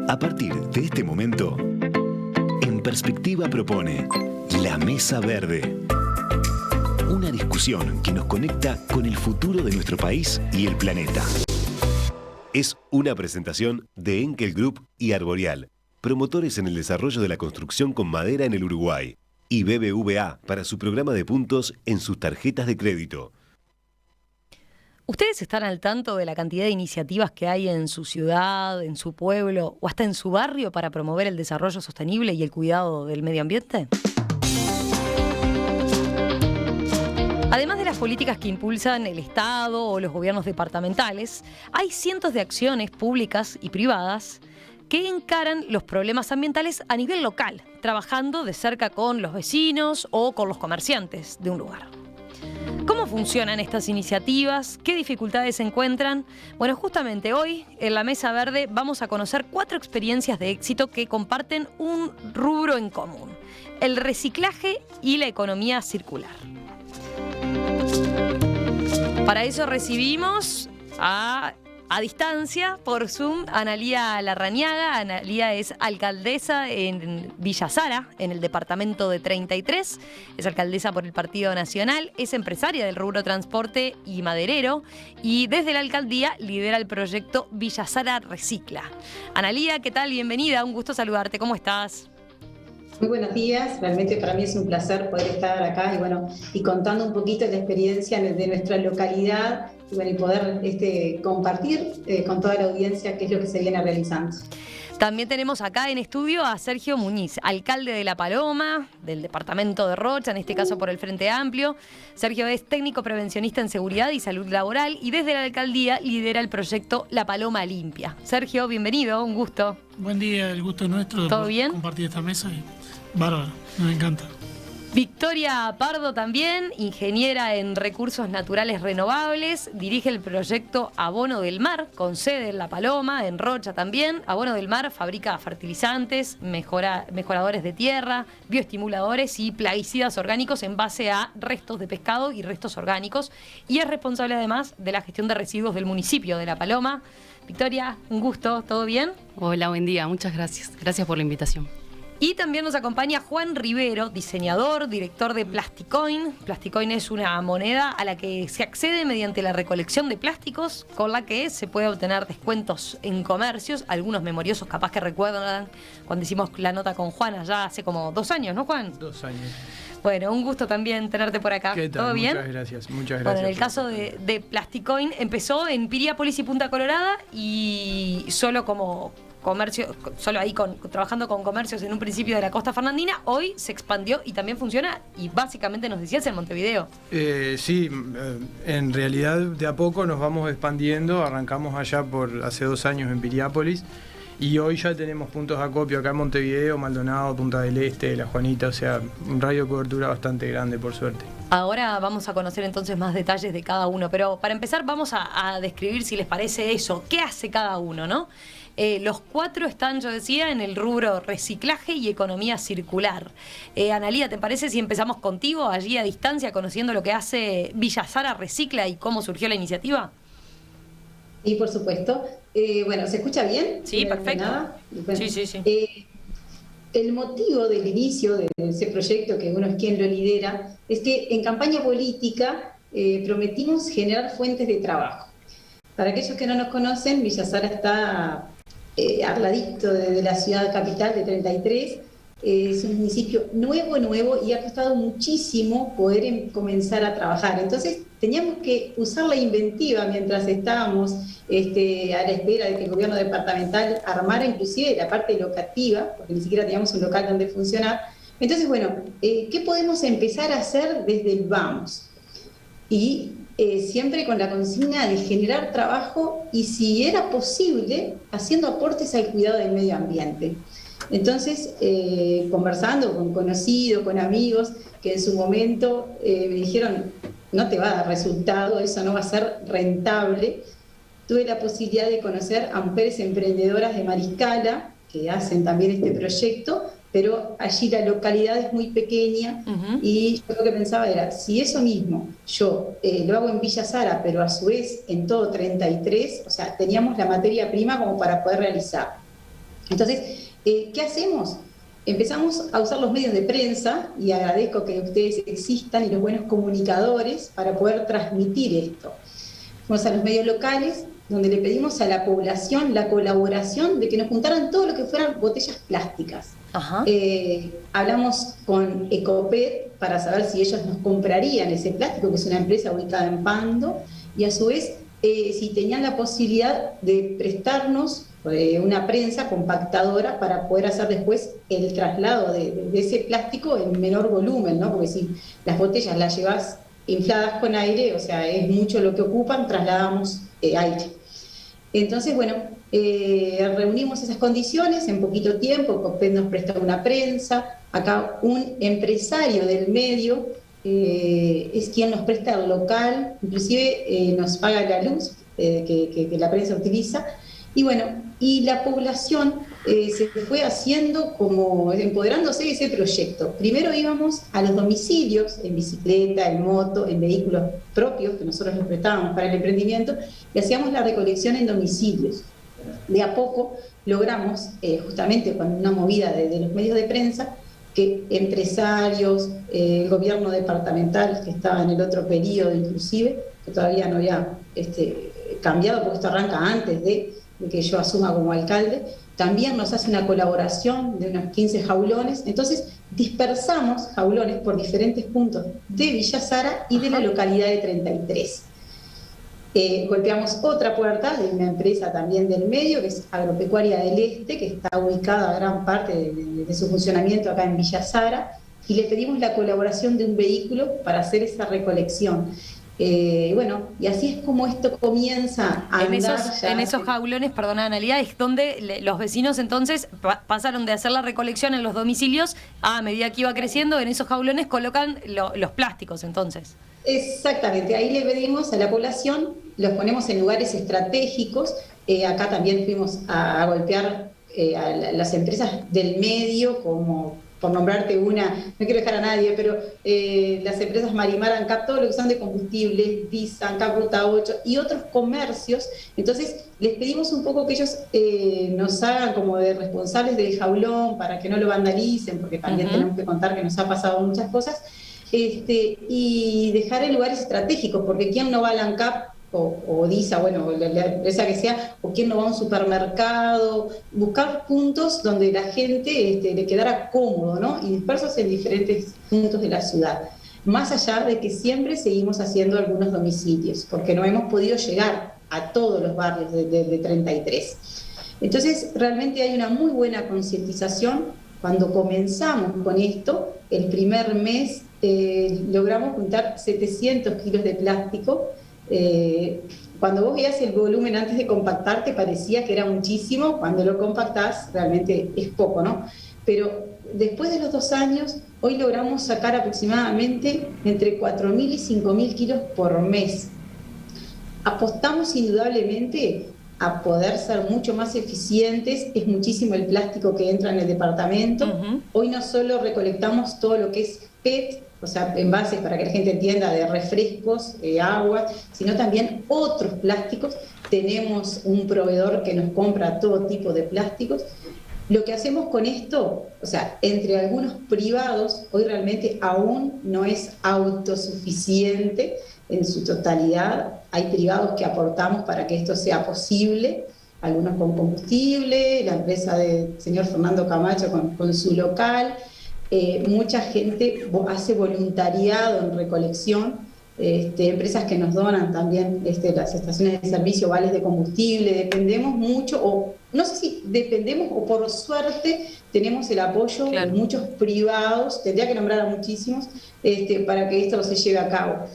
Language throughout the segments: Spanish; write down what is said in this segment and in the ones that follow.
A partir de este momento, En Perspectiva propone La Mesa Verde. Una discusión que nos conecta con el futuro de nuestro país y el planeta. Es una presentación de Enkel Group y Arboreal, promotores en el desarrollo de la construcción con madera en el Uruguay, y BBVA para su programa de puntos en sus tarjetas de crédito. ¿Ustedes están al tanto de la cantidad de iniciativas que hay en su ciudad, en su pueblo o hasta en su barrio para promover el desarrollo sostenible y el cuidado del medio ambiente? Además de las políticas que impulsan el Estado o los gobiernos departamentales, hay cientos de acciones públicas y privadas que encaran los problemas ambientales a nivel local, trabajando de cerca con los vecinos o con los comerciantes de un lugar. ¿Cómo funcionan estas iniciativas? ¿Qué dificultades se encuentran? Bueno, justamente hoy en la Mesa Verde vamos a conocer 4 experiencias de éxito que comparten un rubro en común: el reciclaje y la economía circular. Para eso recibimos a distancia, por Zoom, a Analía Larrañaga. Analía es alcaldesa en Villa Sara, en el departamento de 33. Es alcaldesa por el Partido Nacional, es empresaria del rubro transporte y maderero y desde la alcaldía lidera el proyecto Villa Sara Recicla. Analía, ¿qué tal? Bienvenida, un gusto saludarte. ¿Cómo estás? Muy buenos días, realmente para mí es un placer poder estar acá y contando un poquito la experiencia de nuestra localidad y poder compartir con toda la audiencia qué es lo que se viene realizando. También tenemos acá en estudio a Sergio Muñiz, alcalde de La Paloma, del departamento de Rocha, en este caso por el Frente Amplio. Sergio es técnico prevencionista en seguridad y salud laboral y desde la alcaldía lidera el proyecto La Paloma Limpia. Sergio, bienvenido, un gusto. Buen día, el gusto es nuestro. ¿Todo bien? Compartir esta mesa y bárbaro, me encanta. Victoria Pardo también, ingeniera en recursos naturales renovables, dirige el proyecto Abono del Mar, con sede en La Paloma, en Rocha también. Abono del Mar fabrica fertilizantes, mejoradores de tierra, bioestimuladores y plaguicidas orgánicos en base a restos de pescado y restos orgánicos, y es responsable además de la gestión de residuos del municipio de La Paloma. Victoria, un gusto, ¿todo bien? Hola, buen día, muchas gracias. Gracias por la invitación. Y también nos acompaña Juan Rivero, diseñador, director de Plasticoin. Plasticoin es una moneda a la que se accede mediante la recolección de plásticos, con la que se puede obtener descuentos en comercios. Algunos memoriosos capaz que recuerdan cuando hicimos la nota con Juan allá hace como 2 años, ¿no, Juan? 2 años. Bueno, un gusto también tenerte por acá. ¿Qué tal? ¿Todo bien? Muchas gracias, muchas gracias. Bueno, en el caso de Plasticoin empezó en Piriápolis y Punta Colorada y solo como comercio, solo ahí trabajando con comercios en un principio de la costa fernandina, hoy se expandió y también funciona, y básicamente nos decías en Montevideo. Sí, en realidad de a poco nos vamos expandiendo, arrancamos allá hace 2 años en Piriápolis y hoy ya tenemos puntos de acopio acá en Montevideo, Maldonado, Punta del Este, La Juanita, o sea, un radio de cobertura bastante grande por suerte. Ahora vamos a conocer entonces más detalles de cada uno, pero para empezar vamos a describir, si les parece eso, qué hace cada uno, ¿no? Los 4 están, yo decía, en el rubro reciclaje y economía circular. Analía, ¿te parece si empezamos contigo allí a distancia, conociendo lo que hace Villa Sara Recicla y cómo surgió la iniciativa? Sí, por supuesto. Bueno, ¿se escucha bien? Sí, perfecto. Bueno, sí. El motivo del inicio de ese proyecto, que uno es quien lo lidera, es que en campaña política prometimos generar fuentes de trabajo. Para aquellos que no nos conocen, Villa Sara está al ladito de la ciudad capital de 33, es un municipio nuevo y ha costado muchísimo poder comenzar a trabajar. Entonces teníamos que usar la inventiva mientras estábamos a la espera de que el gobierno departamental armara inclusive la parte locativa, porque ni siquiera teníamos un local donde funcionar. Entonces, bueno, ¿qué podemos empezar a hacer desde el vamos? Y siempre con la consigna de generar trabajo y, si era posible, haciendo aportes al cuidado del medio ambiente. Entonces, conversando con conocidos, con amigos, que en su momento me dijeron, no te va a dar resultado, eso no va a ser rentable, tuve la posibilidad de conocer a mujeres emprendedoras de Mariscala, que hacen también este proyecto, pero allí la localidad es muy pequeña. Y yo lo que pensaba era, si eso mismo yo lo hago en Villa Sara, pero a su vez en todo 33, o sea, teníamos la materia prima como para poder realizar. Entonces, ¿qué hacemos? Empezamos a usar los medios de prensa, y agradezco que ustedes existan y los buenos comunicadores para poder transmitir esto. Fuimos a los medios locales, donde le pedimos a la población la colaboración de que nos juntaran todo lo que fueran botellas plásticas. Ajá. Hablamos con Ecopet para saber si ellos nos comprarían ese plástico, que es una empresa ubicada en Pando, y a su vez si tenían la posibilidad de prestarnos una prensa compactadora para poder hacer después el traslado de ese plástico en menor volumen, ¿no? Porque si las botellas las llevas infladas con aire, o sea, es mucho lo que ocupan, trasladamos aire. Entonces, bueno, reunimos esas condiciones en poquito tiempo. Copet nos presta una prensa. Acá un empresario del medio es quien nos presta el local, inclusive nos paga la luz que la prensa utiliza. Y bueno, y la población se fue haciendo como empoderándose de ese proyecto. Primero íbamos a los domicilios, en bicicleta, en moto, en vehículos propios, que nosotros les prestábamos para el emprendimiento, y hacíamos la recolección en domicilios. De a poco logramos, justamente con una movida de los medios de prensa, que empresarios, el gobierno departamental, que estaba en el otro periodo inclusive, que todavía no había cambiado, porque esto arranca antes de que yo asuma como alcalde, también nos hace una colaboración de unos 15 jaulones. Entonces dispersamos jaulones por diferentes puntos de Villa Sara y de la localidad de 33. Golpeamos otra puerta de una empresa también del medio, que es Agropecuaria del Este, que está ubicada gran parte de su funcionamiento acá en Villa Sara, y le pedimos la colaboración de un vehículo para hacer esa recolección. Bueno, y así es como esto comienza a andar. En esos jaulones, perdona Analia, es donde los vecinos entonces pasaron de hacer la recolección en los domicilios a medida que iba creciendo, en esos jaulones colocan los plásticos entonces. Exactamente, ahí le pedimos a la población, los ponemos en lugares estratégicos. Acá también fuimos a golpear a las empresas del medio, como por nombrarte una, no quiero dejar a nadie, pero las empresas Marimar, ANCAP, todo lo que son de combustibles, Visa, ANCAP Ruta 8 y otros comercios. Entonces les pedimos un poco que ellos nos hagan como de responsables del jaulón para que no lo vandalicen, porque también tenemos que contar que nos ha pasado muchas cosas, y dejar en lugares estratégicos, porque ¿quién no va al ANCAP o DISA, bueno, la empresa que sea, o quién no va a un supermercado? Buscar puntos donde la gente le quedara cómodo, ¿no? Y dispersos en diferentes puntos de la ciudad. Más allá de que siempre seguimos haciendo algunos domicilios, porque no hemos podido llegar a todos los barrios de 33. Entonces, realmente hay una muy buena concientización. Cuando comenzamos con esto, el primer mes logramos juntar 700 kilos de plástico. Cuando vos veías el volumen antes de compactar te parecía que era muchísimo, cuando lo compactás realmente es poco, ¿no? Pero después de los 2 años, hoy logramos sacar aproximadamente entre 4.000 y 5.000 kilos por mes. Apostamos indudablemente a poder ser mucho más eficientes. Es muchísimo el plástico que entra en el departamento. Hoy no solo recolectamos todo lo que es PET, o sea, envases, para que la gente entienda, de refrescos, agua, sino también otros plásticos. Tenemos un proveedor que nos compra todo tipo de plásticos. Lo que hacemos con esto, o sea, entre algunos privados, hoy realmente aún no es autosuficiente en su totalidad. Hay privados que aportamos para que esto sea posible, algunos con combustible, la empresa del señor Fernando Camacho con su local. Mucha gente hace voluntariado en recolección, empresas que nos donan también las estaciones de servicio, vales de combustible. Dependemos mucho, o no sé si dependemos, o por suerte tenemos el apoyo de muchos privados, tendría que nombrar a muchísimos, para que esto se lleve a cabo.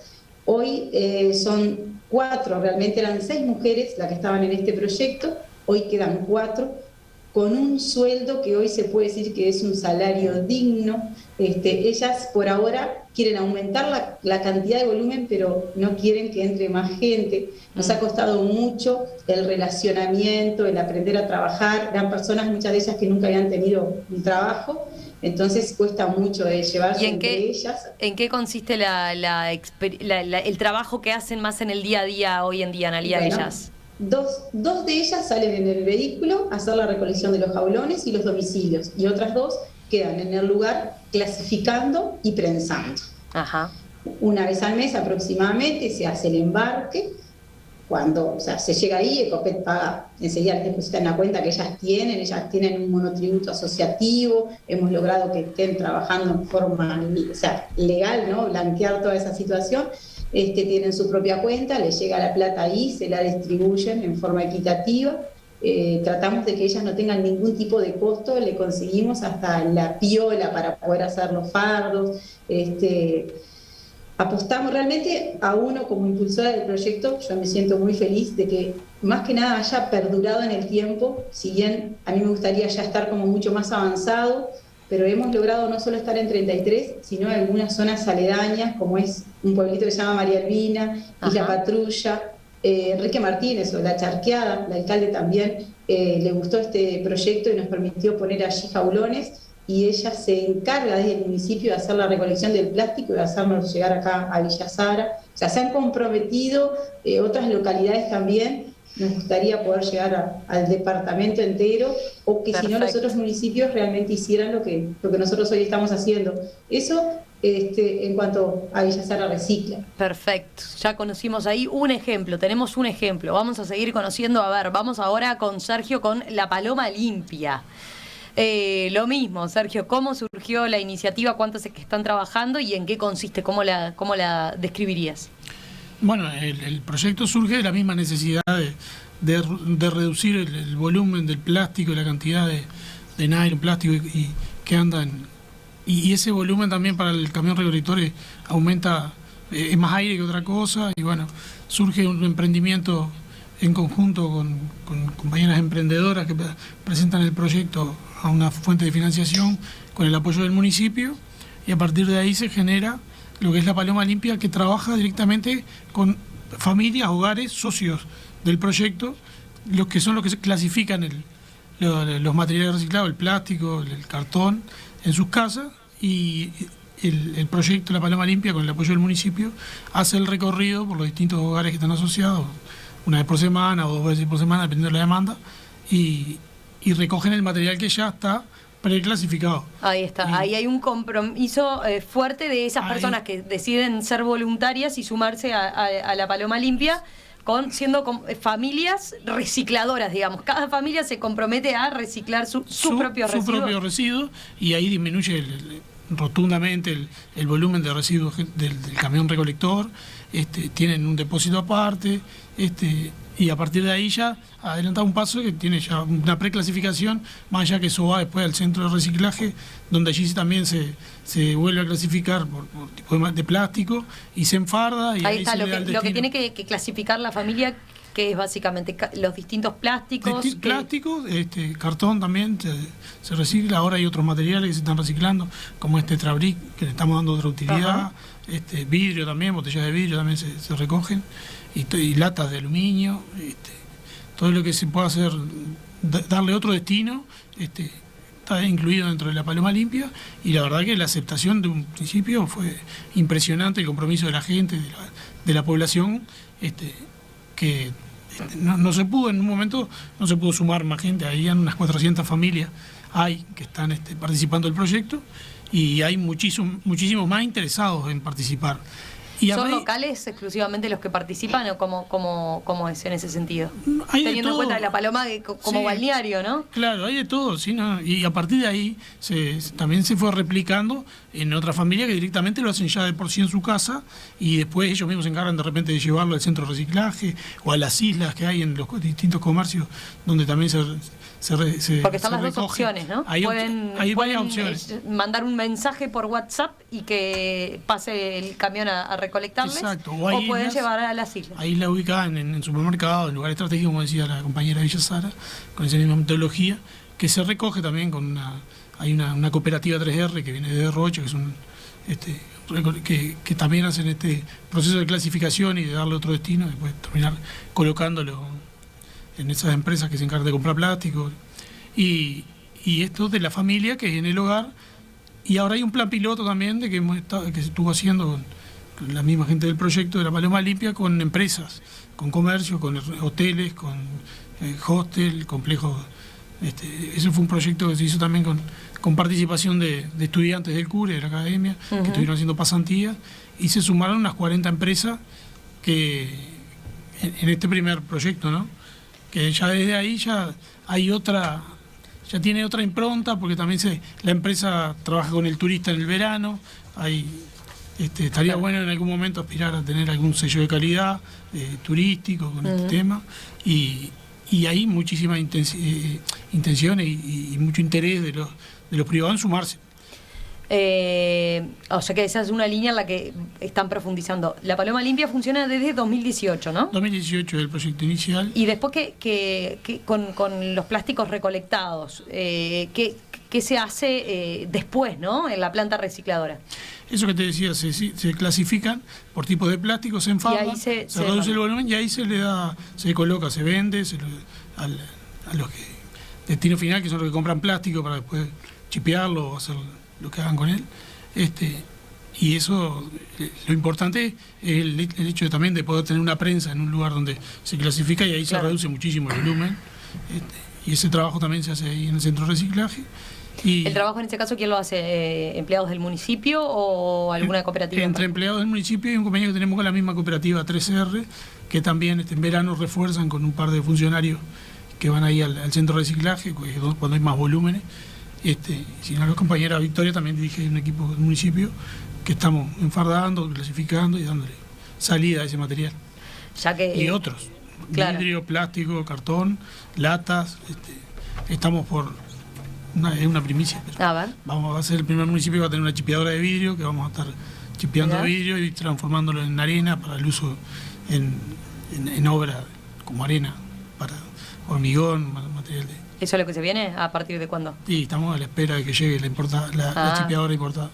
Hoy son 4, realmente eran 6 mujeres las que estaban en este proyecto, hoy quedan 4, con un sueldo que hoy se puede decir que es un salario digno. Ellas por ahora quieren aumentar la cantidad de volumen, pero no quieren que entre más gente. Nos ha costado mucho el relacionamiento, el aprender a trabajar. Eran personas, muchas de ellas, que nunca habían tenido un trabajo, entonces cuesta mucho llevarse entre ellas. ¿En qué consiste el trabajo que hacen más en el día a día hoy en día, Analia, ellas? dos de ellas salen en el vehículo a hacer la recolección de los jaulones y los domicilios, y otras 2 quedan en el lugar clasificando y prensando. Ajá. Una vez al mes aproximadamente se hace el embarque. Cuando se llega ahí, Ecopet paga, enseguida les depositan la cuenta que ellas tienen un monotributo asociativo, hemos logrado que estén trabajando en forma legal, ¿no? Blanquear toda esa situación. Tienen su propia cuenta, les llega la plata ahí, se la distribuyen en forma equitativa. Tratamos de que ellas no tengan ningún tipo de costo, le conseguimos hasta la piola para poder hacer los fardos. Apostamos realmente a uno como impulsora del proyecto. Yo me siento muy feliz de que más que nada haya perdurado en el tiempo, si bien a mí me gustaría ya estar como mucho más avanzado, pero hemos logrado no solo estar en 33, sino en algunas zonas aledañas, como es un pueblito que se llama María Albina, Isla Patrulla, Enrique Martínez o La Charqueada, el alcalde también le gustó este proyecto y nos permitió poner allí jaulones, y ella se encarga desde el municipio de hacer la recolección del plástico y de hacernos llegar acá a Villa Sara. O sea, se han comprometido otras localidades también. Nos gustaría poder llegar al departamento entero, o que si no los otros municipios realmente hicieran lo que nosotros hoy estamos haciendo. Eso en cuanto a Villa Sara Recicla. Perfecto, ya conocimos ahí un ejemplo, tenemos un ejemplo, vamos a seguir conociendo. A ver, vamos ahora con Sergio con La Paloma Limpia. Lo mismo, Sergio, ¿cómo surgió la iniciativa? ¿Cuántos es que están trabajando y en qué consiste? ¿Cómo la describirías? Bueno, el proyecto surge de la misma necesidad de reducir el volumen del plástico y la cantidad de nylon, plástico y que andan. Y ese volumen también para el camión recolector aumenta, es más aire que otra cosa. Y bueno, surge un emprendimiento en conjunto con compañeras emprendedoras que presentan el proyecto a una fuente de financiación con el apoyo del municipio, y a partir de ahí se genera lo que es La Paloma Limpia, que trabaja directamente con familias, hogares, socios del proyecto, los que se clasifican los materiales reciclados, el plástico, el cartón, en sus casas, y el proyecto La Paloma Limpia, con el apoyo del municipio, hace el recorrido por los distintos hogares que están asociados, una vez por semana o 2 veces por semana, dependiendo de la demanda, y recogen el material que ya está preclasificado. Ahí está, ahí hay un compromiso fuerte de esas personas que deciden ser voluntarias y sumarse a La Paloma Limpia, siendo familias recicladoras, digamos. Cada familia se compromete a reciclar su propio residuo. Su propio residuo, y ahí disminuye rotundamente el volumen de residuos del camión recolector. Tienen un depósito aparte, y a partir de ahí ya adelanta un paso que tiene ya una preclasificación, más allá que eso va después al centro de reciclaje, donde allí también se vuelve a clasificar por tipo de plástico y se enfarda. Y ahí está lo que tiene que clasificar la familia, que es básicamente los distintos plásticos. Plásticos, cartón también se recicla. Ahora hay otros materiales que se están reciclando, como Tetrabric, que le estamos dando otra utilidad. Vidrio también, botellas de vidrio también se recogen, y latas de aluminio, todo lo que se pueda hacer, darle otro destino, está incluido dentro de La Paloma Limpia, y la verdad que la aceptación de un principio fue impresionante, el compromiso de la gente, de la población, que no se pudo, en un momento no se pudo sumar más gente, habían unas 400 familias que están participando del proyecto, y hay muchísimos más interesados en participar. ¿Son locales exclusivamente los que participan o cómo es en ese sentido? Teniendo en cuenta La Paloma como balneario, ¿no? Claro, hay de todo, ¿sí? ¿No? Y a partir de ahí también se fue replicando en otras familias que directamente lo hacen ya de por sí en su casa, y después ellos mismos se encargan de repente de llevarlo al centro de reciclaje o a las islas que hay en los distintos comercios, donde también porque están las dos opciones, ¿no? Pueden varias opciones. Mandar un mensaje por WhatsApp y que pase el camión a recolectarles. Exacto. O pueden llevar a las islas. Ahí la ubican en supermercados, en lugares estratégicos, como decía la compañera Villa Sara, con esa misma metodología, que se recoge también con hay una cooperativa 3R que viene de Rocha, que es que también hacen este proceso de clasificación y de darle otro destino, y después terminar colocándolo en esas empresas que se encargan de comprar plástico, y esto de la familia que es en el hogar. Y ahora hay un plan piloto también que se estuvo haciendo la misma gente del proyecto de la Paloma Limpia, con empresas, con comercio, con hoteles, con hostel, complejos. Ese fue un proyecto que se hizo también con participación de estudiantes del CURE, de la academia, que estuvieron haciendo pasantías, y se sumaron unas 40 empresas que en este primer proyecto, ¿no? Que ya desde ahí ya hay otra, ya tiene otra impronta, porque también la empresa trabaja con el turista en el verano. Estaría bueno en algún momento aspirar a tener algún sello de calidad turístico con este tema, y hay muchísima intención y mucho interés de los privados en sumarse. O sea que esa es una línea en la que están profundizando. La Paloma Limpia funciona desde 2018, ¿no? 2018 es el proyecto inicial. Y después que con los plásticos recolectados, ¿qué se hace después, ¿no? En la planta recicladora. Eso que te decía, se clasifican por tipos de plástico, se enfadan, se reduce el volumen y ahí se coloca, se vende a los que destino final, que son los que compran plástico para después chipearlo o hacer lo que hagan con él. Y eso, lo importante es el hecho también de poder tener una prensa en un lugar donde se clasifica, y ahí se reduce muchísimo el volumen. Y ese trabajo también se hace ahí en el centro de reciclaje. Y ¿el trabajo en este caso quién lo hace? ¿Empleados del municipio o alguna cooperativa? Entre empleados del municipio y un convenio que tenemos con la misma cooperativa 3R, que también en verano refuerzan con un par de funcionarios que van ahí al centro de reciclaje cuando hay más volúmenes. Si no, la compañera Victoria también dirige un equipo del municipio que estamos enfardando, clasificando y dándole salida a ese material. Y otros, vidrio, plástico, cartón, latas. Estamos es una primicia, pero va a ser el primer municipio que va a tener una chipeadora de vidrio, que vamos a estar chipeando vidrio y transformándolo en arena para el uso en obra como arena, para hormigón, material de... ¿Eso es lo que se viene? ¿A partir de cuándo? Sí, estamos a la espera de que llegue la chipeadora importada.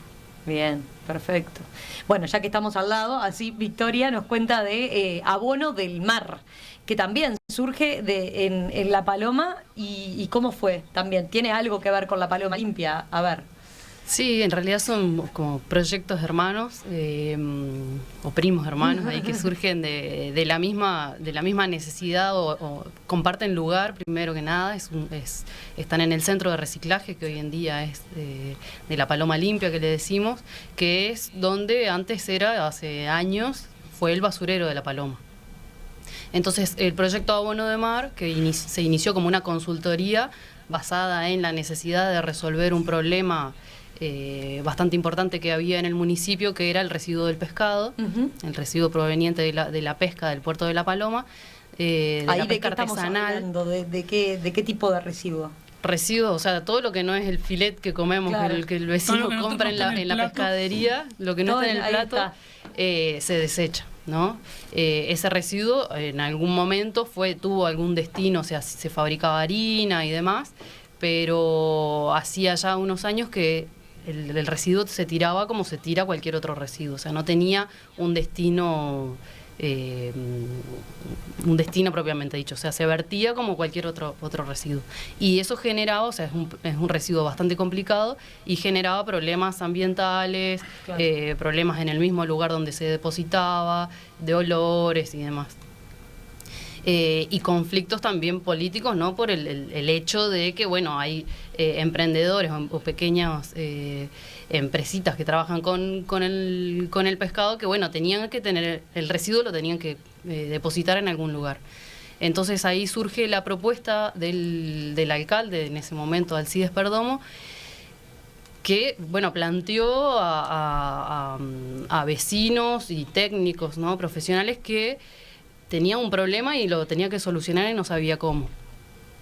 Bien, perfecto. Bueno, ya que estamos al lado, así Victoria nos cuenta de Abono del Mar, que también surge en La Paloma, y cómo fue también. ¿Tiene algo que ver con La Paloma Limpia? A ver. Sí, en realidad son como proyectos hermanos o primos hermanos ahí que surgen de la misma necesidad o comparten lugar, primero que nada. Están en el centro de reciclaje, que hoy en día es de La Paloma Limpia, que le decimos, que es donde antes hace años, fue el basurero de La Paloma. Entonces, el proyecto Abono de Mar, que se inició como una consultoría basada en la necesidad de resolver un problema bastante importante que había en el municipio, que era el residuo del pescado, el residuo proveniente de la pesca del puerto de La Paloma, de la pesca artesanal. ¿De qué tipo de residuo? Residuos, o sea, todo lo que no es el filet que comemos, que el vecino compra en la pescadería, lo que no está en el plato, se desecha, ¿no? Ese residuo en algún momento tuvo algún destino, o sea, se fabricaba harina y demás, pero hacía ya unos años que el residuo se tiraba como se tira cualquier otro residuo, o sea, no tenía un destino propiamente dicho, o sea, se vertía como cualquier otro residuo, y eso generaba, o sea, es un residuo bastante complicado y generaba problemas ambientales, problemas en el mismo lugar donde se depositaba, de olores y demás. Y conflictos también políticos, ¿no? Por el hecho de que, bueno, hay emprendedores o pequeñas empresitas que trabajan con el pescado, que, bueno, tenían que tener el residuo, lo tenían que depositar en algún lugar. Entonces ahí surge la propuesta del alcalde en ese momento, Alcides Perdomo, que, bueno, planteó a vecinos y técnicos, ¿no? Profesionales que tenía un problema y lo tenía que solucionar y no sabía cómo.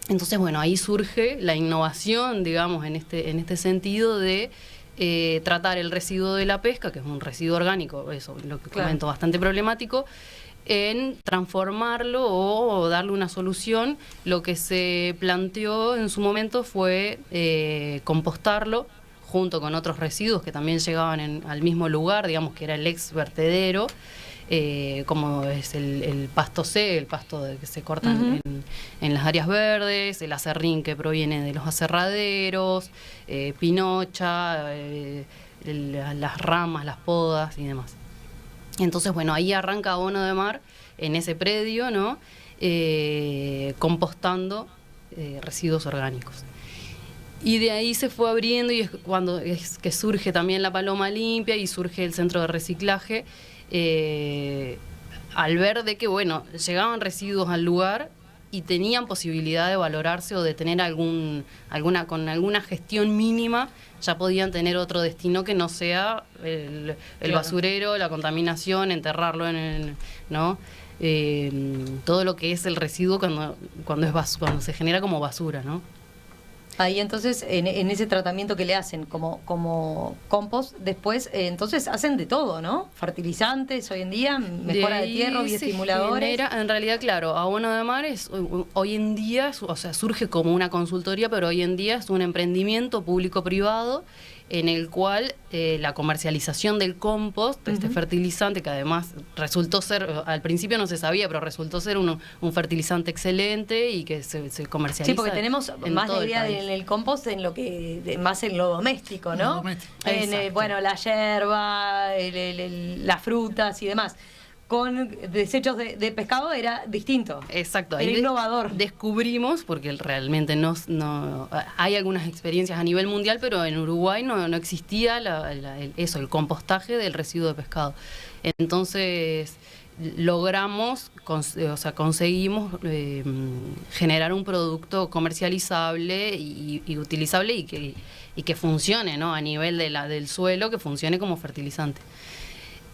Entonces, bueno, ahí surge la innovación, digamos, en este sentido de tratar el residuo de la pesca, que es un residuo orgánico, eso lo que comento, bastante problemático, en transformarlo o darle una solución. Lo que se planteó en su momento fue compostarlo junto con otros residuos que también llegaban al mismo lugar, digamos que era el ex vertedero, como es el pasto C, el pasto que se corta en las áreas verdes, el acerrín que proviene de los aserraderos, pinocha, las ramas, las podas y demás. Entonces, bueno, ahí arranca Abono de Mar, en ese predio, ¿no? Compostando residuos orgánicos. Y de ahí se fue abriendo y es cuando es que surge también la Paloma Limpia y surge el centro de reciclaje, al ver de que, bueno, llegaban residuos al lugar y tenían posibilidad de valorarse o de tener con alguna gestión mínima, ya podían tener otro destino que no sea el basurero, la contaminación, enterrarlo ¿no? Todo lo que es el residuo cuando se genera como basura, ¿no? Ahí entonces, en ese tratamiento que le hacen como compost, después entonces hacen de todo, ¿no? Fertilizantes hoy en día, mejora de tierra, bioestimuladores. En realidad, claro, Abono de Mar hoy en día, o sea, surge como una consultoría, pero hoy en día es un emprendimiento público-privado en el cual la comercialización del compost, este fertilizante, que además resultó ser, al principio no se sabía, pero resultó ser un fertilizante excelente y que se comercializa. Sí, porque tenemos más la idea del compost en lo más en lo doméstico, ¿no? Lo doméstico. Bueno, la yerba, las frutas y demás. Con desechos de pescado era distinto. Exacto. Era innovador. Descubrimos, porque realmente no hay algunas experiencias a nivel mundial, pero en Uruguay no existía el compostaje del residuo de pescado. Entonces logramos, conseguimos generar un producto comercializable y utilizable y que funcione, ¿no? A nivel del suelo, que funcione como fertilizante.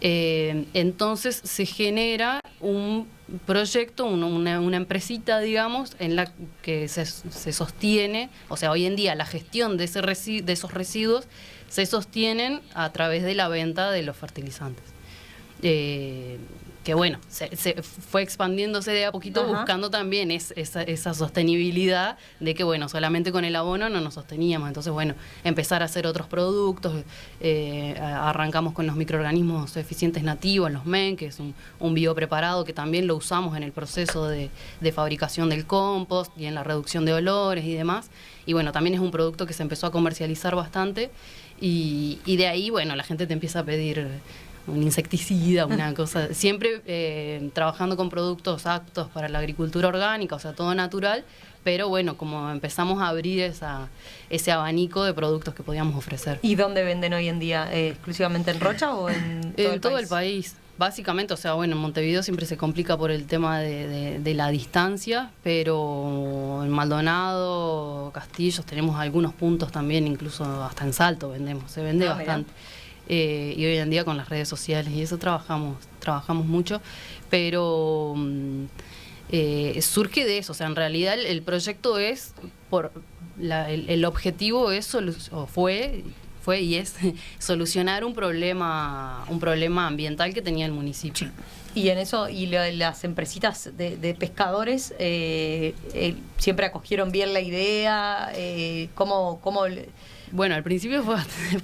Entonces se genera un proyecto, una empresita, digamos, en la que se sostiene, o sea, hoy en día la gestión de esos residuos se sostienen a través de la venta de los fertilizantes. Que bueno, se fue expandiéndose de a poquito, buscando también esa sostenibilidad de que, bueno, solamente con el abono no nos sosteníamos. Entonces, bueno, empezar a hacer otros productos. Arrancamos con los microorganismos eficientes nativos, los MEN, que es un biopreparado que también lo usamos en el proceso de fabricación del compost y en la reducción de olores y demás. Y bueno, también es un producto que se empezó a comercializar bastante y de ahí, bueno, la gente te empieza a pedir un insecticida, una cosa, siempre trabajando con productos aptos para la agricultura orgánica, o sea, todo natural, pero bueno, como empezamos a abrir ese abanico de productos que podíamos ofrecer. ¿Y dónde venden hoy en día? ¿Exclusivamente en Rocha o en todo el país? Básicamente, o sea, bueno, en Montevideo siempre se complica por el tema de la distancia, pero en Maldonado, Castillos, tenemos algunos puntos también, incluso hasta en Salto se vende bastante. Y hoy en día con las redes sociales y eso trabajamos mucho, pero surge de eso, o sea, en realidad el proyecto es, el objetivo es, fue y es solucionar un problema ambiental que tenía el municipio. Sí. Y en eso, las empresitas de pescadores siempre acogieron bien la idea, ¿cómo Bueno, al principio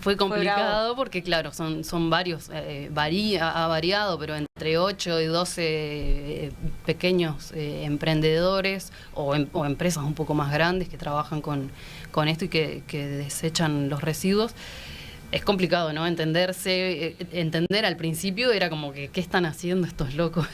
fue complicado porque, claro, son varios, ha variado, pero entre 8 y 12 pequeños emprendedores o empresas un poco más grandes que trabajan con esto y que desechan los residuos. Es complicado, ¿no? Entender al principio era como que ¿qué están haciendo estos locos?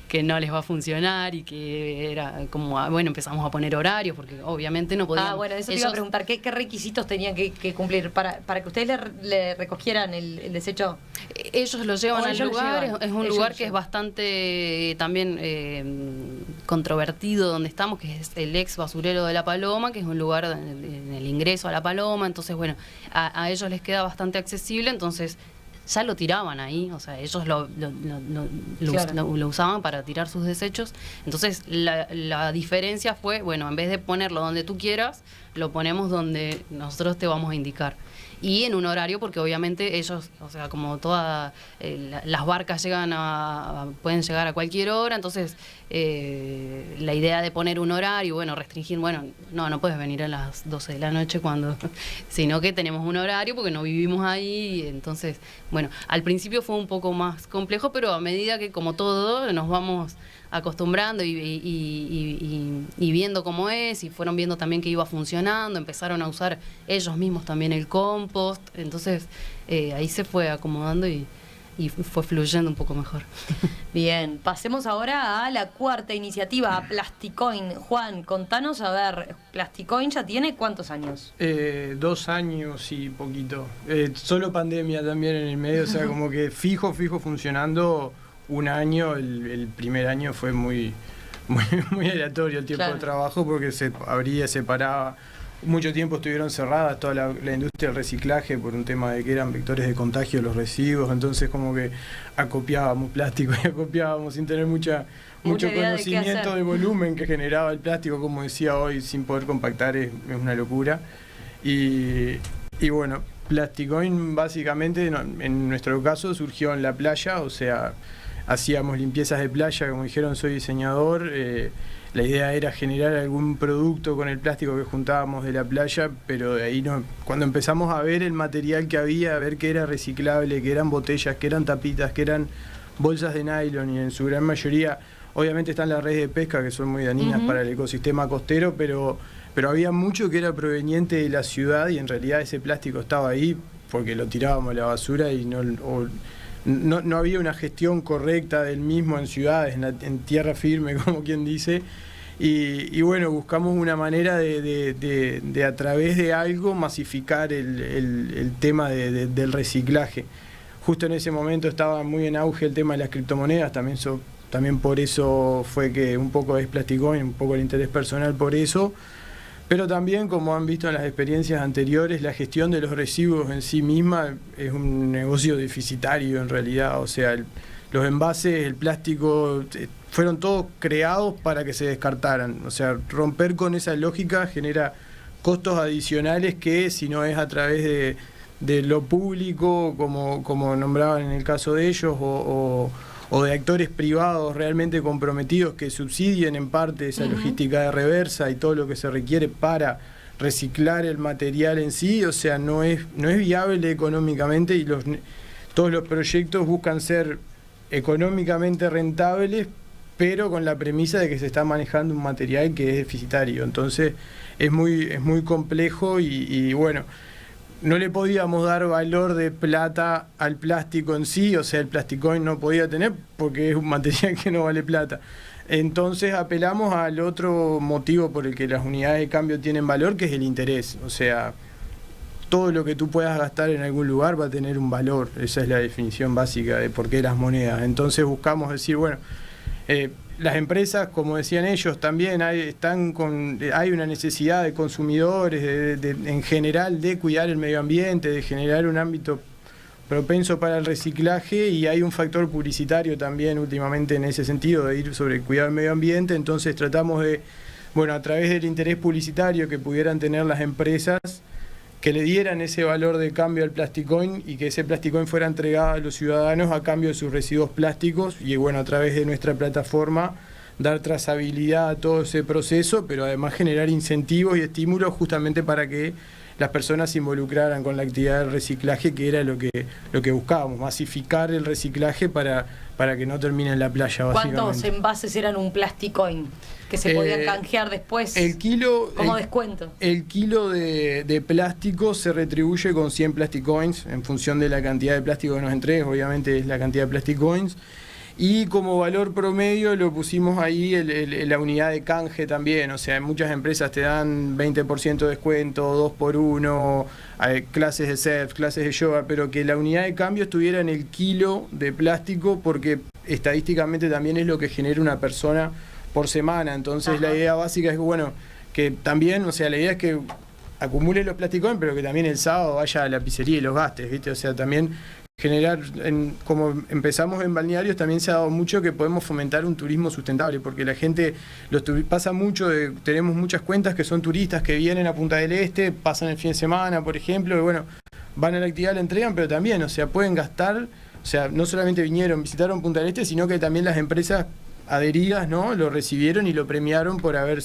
Que no les va a funcionar y que era como, bueno, empezamos a poner horarios porque obviamente no podían. Bueno, eso te iba a preguntar, ¿qué requisitos tenían que cumplir para que ustedes le recogieran el desecho? Ellos lo llevan al lugar, es un lugar que es bastante también controvertido donde estamos, que es el ex basurero de La Paloma, que es un lugar en el ingreso a La Paloma, entonces bueno, a ellos les queda bastante accesible, entonces ya lo tiraban ahí, o sea, ellos lo usaban para tirar sus desechos. Entonces la diferencia fue, bueno, en vez de ponerlo donde tú quieras, lo ponemos donde nosotros te vamos a indicar. Y en un horario, porque obviamente ellos, o sea, como todas las barcas pueden llegar a cualquier hora, entonces la idea de poner un horario, bueno, restringir, bueno, no puedes venir a las 12 de la noche sino que tenemos un horario porque no vivimos ahí, entonces, bueno, al principio fue un poco más complejo, pero a medida que, como todo, nos vamos acostumbrando y viendo cómo es, y fueron viendo también que iba funcionando, empezaron a usar ellos mismos también el compost, entonces ahí se fue acomodando y y fue fluyendo un poco mejor. Bien, pasemos ahora a la cuarta iniciativa, a Plasticoin. Juan, contanos, a ver, Plasticoin ya tiene ¿cuántos años? 2 años y poquito. Solo pandemia también en el medio, o sea, como que fijo funcionando 1 año. El primer año fue muy aleatorio el tiempo de trabajo porque se abría, se paraba. Mucho tiempo estuvieron cerradas toda la industria del reciclaje por un tema de que eran vectores de contagio los residuos, entonces como que acopiábamos plástico y acopiábamos sin tener mucho conocimiento de volumen que generaba el plástico, como decía hoy, sin poder compactar es una locura. Y bueno, Plasticoin básicamente en nuestro caso surgió en la playa, o sea, hacíamos limpiezas de playa, como dijeron, soy diseñador. La idea era generar algún producto con el plástico que juntábamos de la playa, pero de ahí cuando empezamos a ver el material que había, a ver que era reciclable, que eran botellas, que eran tapitas, que eran bolsas de nylon, y en su gran mayoría, obviamente están las redes de pesca que son muy dañinas para el ecosistema costero, pero había mucho que era proveniente de la ciudad y en realidad ese plástico estaba ahí porque lo tirábamos a la basura y no había una gestión correcta del mismo en ciudades, en tierra firme, como quien dice, y bueno, buscamos una manera de a través de algo masificar el tema del reciclaje. Justo en ese momento estaba muy en auge el tema de las criptomonedas, también por eso fue que un poco es Plasticoin, un poco el interés personal por eso. Pero también, como han visto en las experiencias anteriores, la gestión de los residuos en sí misma es un negocio deficitario en realidad. O sea, los envases, el plástico, fueron todos creados para que se descartaran. O sea, romper con esa lógica genera costos adicionales que, si no es a través de lo público, como nombraban en el caso de ellos, o de actores privados realmente comprometidos que subsidien en parte esa logística de reversa y todo lo que se requiere para reciclar el material en sí, o sea, no es viable económicamente y todos los proyectos buscan ser económicamente rentables, pero con la premisa de que se está manejando un material que es deficitario. Entonces es muy complejo y bueno, no le podíamos dar valor de plata al plástico en sí, o sea, el Plasticoin no podía tener porque es un material que no vale plata. Entonces apelamos al otro motivo por el que las unidades de cambio tienen valor, que es el interés. O sea, todo lo que tú puedas gastar en algún lugar va a tener un valor. Esa es la definición básica de por qué las monedas. Entonces buscamos decir, bueno, las empresas, como decían ellos, también hay una necesidad de consumidores, en general, de cuidar el medio ambiente, de generar un ámbito propenso para el reciclaje, y hay un factor publicitario también últimamente en ese sentido, de ir sobre el cuidado del medio ambiente. Entonces tratamos de, bueno, a través del interés publicitario que pudieran tener las empresas, que le dieran ese valor de cambio al Plasticoin y que ese Plasticoin fuera entregado a los ciudadanos a cambio de sus residuos plásticos, y bueno, a través de nuestra plataforma dar trazabilidad a todo ese proceso, pero además generar incentivos y estímulos justamente para que las personas se involucraran con la actividad del reciclaje, que era lo que buscábamos, masificar el reciclaje para que no termine en la playa, básicamente. ¿Cuántos envases eran un Plasticoin que se podían canjear después como descuento? El kilo de plástico se retribuye con 100 Plasticoins en función de la cantidad de plástico que nos entregues, obviamente es la cantidad de Plasticoins. Y como valor promedio lo pusimos ahí la unidad de canje también, o sea, muchas empresas te dan 20% de descuento, 2x1, clases de surf, clases de yoga, pero que la unidad de cambio estuviera en el kilo de plástico, porque estadísticamente también es lo que genera una persona por semana. Entonces la idea básica es que, bueno, que también, o sea, la idea es que acumule los Plasticoin, pero que también el sábado vaya a la pizzería y los gastes, ¿viste? O sea, también generar, como empezamos en balnearios, también se ha dado mucho que podemos fomentar un turismo sustentable, porque la gente, pasa mucho, tenemos muchas cuentas que son turistas que vienen a Punta del Este, pasan el fin de semana, por ejemplo, y bueno, van a la actividad, la entregan, pero también, o sea, pueden gastar, o sea, no solamente visitaron Punta del Este, sino que también las empresas adheridas, ¿no?, lo recibieron y lo premiaron por haber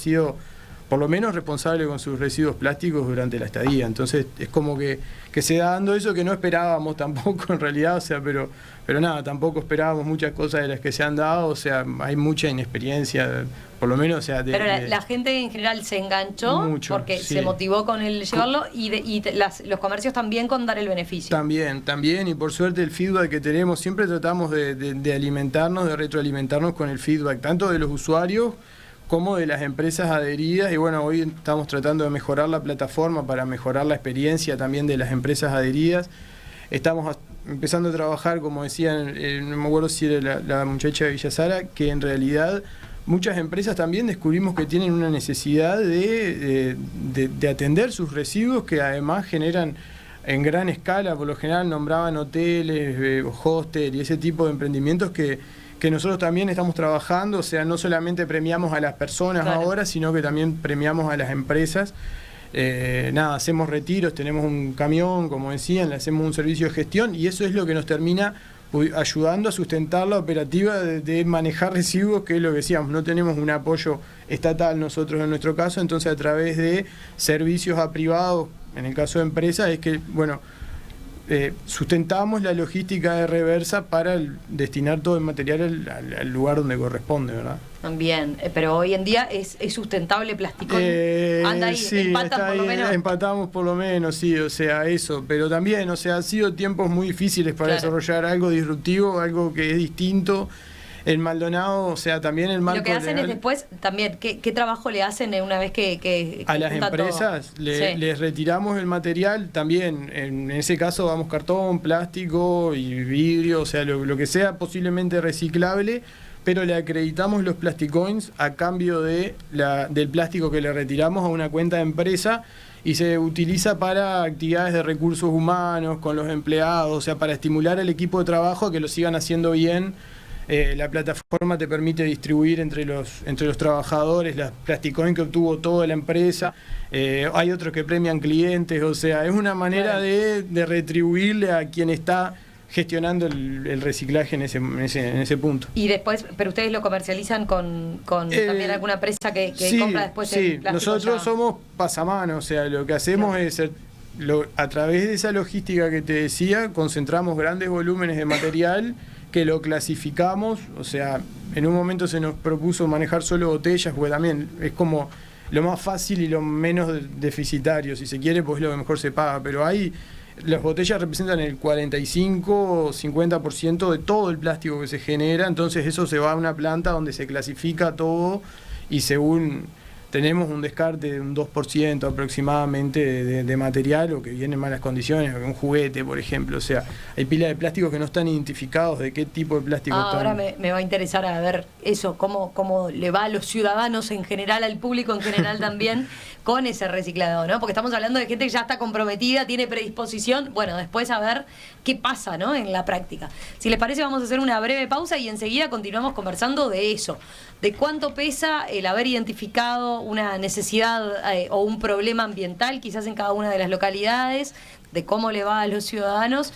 por lo menos responsable con sus residuos plásticos durante la estadía. Entonces es como que se da dando eso que no esperábamos tampoco en realidad, o sea, pero nada, tampoco esperábamos muchas cosas de las que se han dado, o sea, hay mucha inexperiencia, por lo menos, o sea... Pero la gente en general se enganchó mucho, porque sí. Se motivó con el llevarlo y los comercios también con dar el beneficio. También, y por suerte el feedback que tenemos, siempre tratamos de alimentarnos, de retroalimentarnos con el feedback, tanto de los usuarios como de las empresas adheridas, y bueno, hoy estamos tratando de mejorar la plataforma para mejorar la experiencia también de las empresas adheridas. Estamos empezando a trabajar, como decían, no me acuerdo si era la muchacha de Villa Sara, que en realidad muchas empresas también descubrimos que tienen una necesidad de atender sus residuos, que además generan en gran escala, por lo general nombraban hoteles, hostel y ese tipo de emprendimientos que nosotros también estamos trabajando, o sea, no solamente premiamos a las personas ahora, sino que también premiamos a las empresas. Hacemos retiros, tenemos un camión, como decían, le hacemos un servicio de gestión y eso es lo que nos termina ayudando a sustentar la operativa de manejar residuos, que es lo que decíamos, no tenemos un apoyo estatal nosotros en nuestro caso, entonces a través de servicios a privados, en el caso de empresas, es que, bueno, sustentamos la logística de reversa para destinar todo el material al lugar donde corresponde, ¿verdad? También, pero hoy en día es sustentable Plasticón. Anda ahí, sí, empatan por lo menos. Empatamos por lo menos, sí, o sea, eso. Pero también, o sea, han sido tiempos muy difíciles para desarrollar algo disruptivo, algo que es distinto. En Maldonado, o sea, también el marco Lo que hacen legal, es después, también, ¿qué trabajo le hacen una vez que a las empresas? Les retiramos el material, también, en ese caso vamos cartón, plástico y vidrio, o sea, lo que sea posiblemente reciclable, pero le acreditamos los plasticoins a cambio del plástico que le retiramos a una cuenta de empresa y se utiliza para actividades de recursos humanos con los empleados, o sea, para estimular al equipo de trabajo a que lo sigan haciendo bien. La plataforma te permite distribuir entre los trabajadores las plasticoins que obtuvo toda la empresa. Hay otros que premian clientes, o sea, es una manera de retribuirle a quien está gestionando el reciclaje en ese punto. Y después, pero ustedes lo comercializan con también alguna empresa que compra después el plástico. Nosotros somos pasamanos, o sea, lo que hacemos es a través de esa logística que te decía, concentramos grandes volúmenes de material que lo clasificamos, o sea, en un momento se nos propuso manejar solo botellas, porque también es como lo más fácil y lo menos deficitario, si se quiere, pues lo que mejor se paga, pero las botellas representan el 45 o 50% de todo el plástico que se genera, entonces eso se va a una planta donde se clasifica todo y según tenemos un descarte de un 2% aproximadamente de material o que viene en malas condiciones, un juguete, por ejemplo. O sea, hay pilas de plásticos que no están identificados de qué tipo de plástico están. Ahora me va a interesar a ver eso, cómo le va a los ciudadanos en general, al público en general también, con ese reciclado, ¿no? Porque estamos hablando de gente que ya está comprometida, tiene predisposición. Bueno, después a ver qué pasa, ¿no?, en la práctica. Si les parece, vamos a hacer una breve pausa y enseguida continuamos conversando de eso, de cuánto pesa el haber identificado una necesidad o un problema ambiental quizás en cada una de las localidades, de cómo le va a los ciudadanos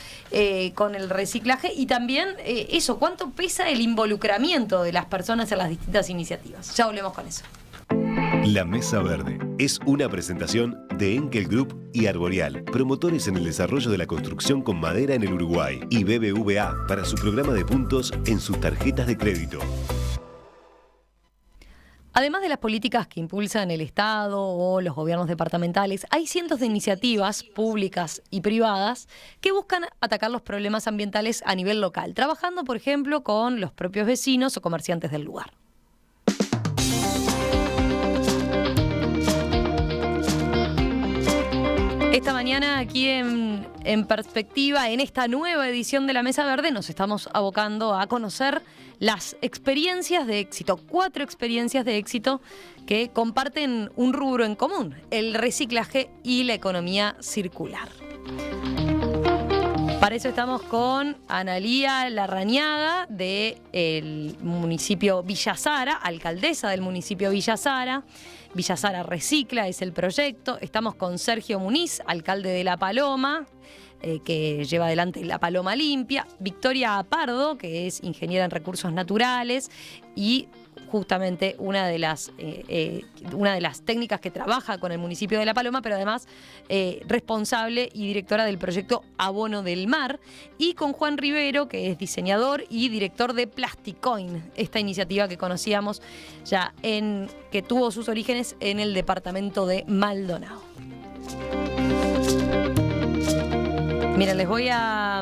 con el reciclaje y también eso, cuánto pesa el involucramiento de las personas en las distintas iniciativas. Ya volvemos con eso. La Mesa Verde es una presentación de Enkel Group y Arboreal, promotores en el desarrollo de la construcción con madera en el Uruguay, y BBVA para su programa de puntos en sus tarjetas de crédito. Además de las políticas que impulsan el Estado o los gobiernos departamentales, hay cientos de iniciativas públicas y privadas que buscan atacar los problemas ambientales a nivel local, trabajando, por ejemplo, con los propios vecinos o comerciantes del lugar. Esta mañana aquí en Perspectiva, en esta nueva edición de La Mesa Verde, nos estamos abocando a conocer las experiencias de éxito, 4 experiencias de éxito que comparten un rubro en común, el reciclaje y la economía circular. Para eso estamos con Analía Larrañaga del municipio Villa Sara, alcaldesa del municipio Villa Sara. Villa Sara Recicla es el proyecto. Estamos con Sergio Muniz, alcalde de La Paloma. que lleva adelante La Paloma Limpia, Victoria Pardo, que es ingeniera en recursos naturales y justamente una de las técnicas que trabaja con el municipio de La Paloma, pero además responsable y directora del proyecto Abono del Mar, y con Juan Rivero, que es diseñador y director de Plasticoin, esta iniciativa que conocíamos ya que tuvo sus orígenes en el departamento de Maldonado. Miren, les voy a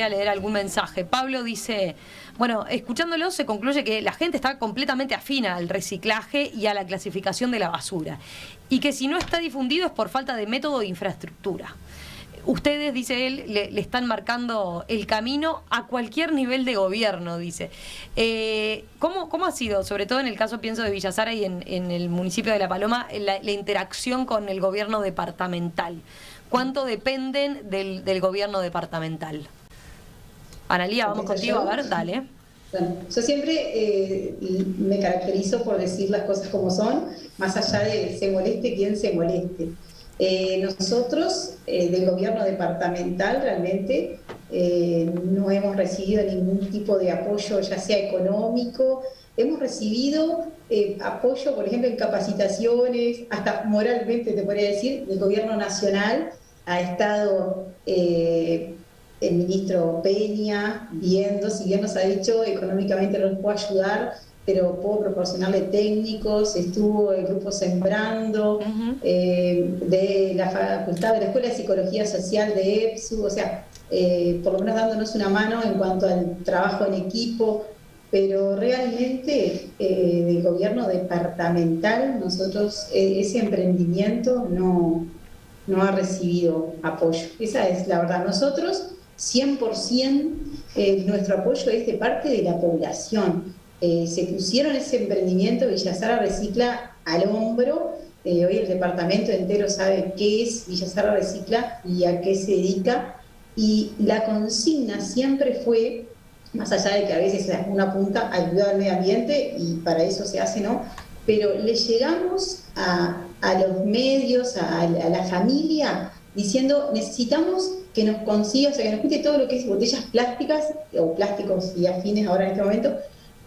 leer algún mensaje. Pablo dice, bueno, escuchándolo se concluye que la gente está completamente afina al reciclaje y a la clasificación de la basura, y que si no está difundido es por falta de método e infraestructura. Ustedes, dice él, le están marcando el camino a cualquier nivel de gobierno, dice. ¿Cómo ha sido, sobre todo en el caso, pienso, de Villa Sara y en el municipio de La Paloma, la interacción con el gobierno departamental? ¿Cuánto dependen del gobierno departamental? Analía, vamos contigo, a ver, dale. Bueno, yo siempre me caracterizo por decir las cosas como son, más allá de se moleste quien se moleste. Nosotros, del gobierno departamental, realmente no hemos recibido ningún tipo de apoyo, ya sea económico. Hemos recibido apoyo, por ejemplo, en capacitaciones, hasta moralmente, te podría decir, del gobierno nacional. Ha estado el ministro Peña viendo, si bien nos ha dicho económicamente no nos puede ayudar, pero puedo proporcionarle técnicos. Estuvo el grupo Sembrando, de la facultad de la Escuela de Psicología Social de EPSU, o sea, por lo menos dándonos una mano en cuanto al trabajo en equipo, pero realmente del gobierno departamental nosotros ese emprendimiento no ha recibido apoyo. Esa es la verdad. Nosotros 100% nuestro apoyo es de parte de la población. Se pusieron ese emprendimiento, Villa Sara Recicla, al hombro. Hoy el departamento entero sabe qué es Villa Sara Recicla y a qué se dedica. Y la consigna siempre fue, más allá de que a veces una apunta al cuidado del medio ambiente, y para eso se hace, ¿no? Pero le llegamos a los medios, a la familia, diciendo, necesitamos que nos consiga, o sea, que nos quite todo lo que es botellas plásticas, o plásticos y afines ahora en este momento,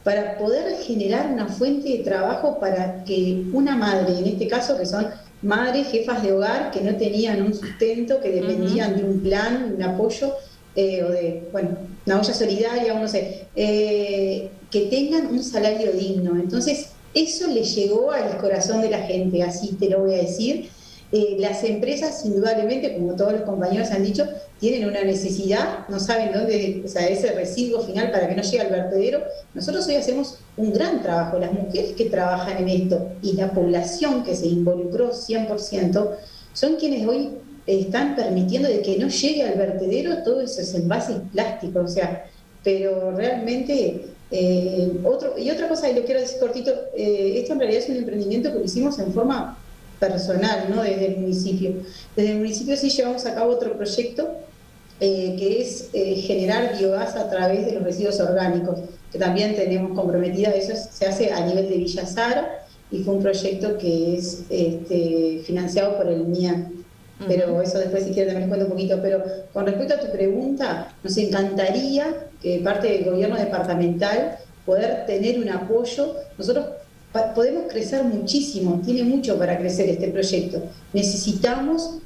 para poder generar una fuente de trabajo para que una madre, en este caso que son madres, jefas de hogar, que no tenían un sustento, que dependían de un plan, un apoyo, o de, bueno, una olla solidaria, o no sé, que tengan un salario digno. Entonces, eso le llegó al corazón de la gente, así te lo voy a decir. Las empresas, indudablemente, como todos los compañeros han dicho, tienen una necesidad, no saben dónde, o sea, ese residuo final para que no llegue al vertedero. Nosotros hoy hacemos un gran trabajo, las mujeres que trabajan en esto y la población que se involucró 100%, son quienes hoy están permitiendo de que no llegue al vertedero todos esos envases plásticos, o sea, pero realmente... otra cosa, y lo quiero decir cortito, esto en realidad es un emprendimiento que lo hicimos en forma personal, ¿no? Desde el municipio. Desde el municipio sí llevamos a cabo otro proyecto que es generar biogás a través de los residuos orgánicos, que también tenemos comprometida. Eso se hace a nivel de Villa Sara y fue un proyecto que es financiado por el MIAN. Pero eso después, si quieres, también les cuento un poquito. Pero con respecto a tu pregunta, nos encantaría que parte del gobierno departamental poder tener un apoyo. Nosotros podemos crecer muchísimo, tiene mucho para crecer este proyecto. Necesitamos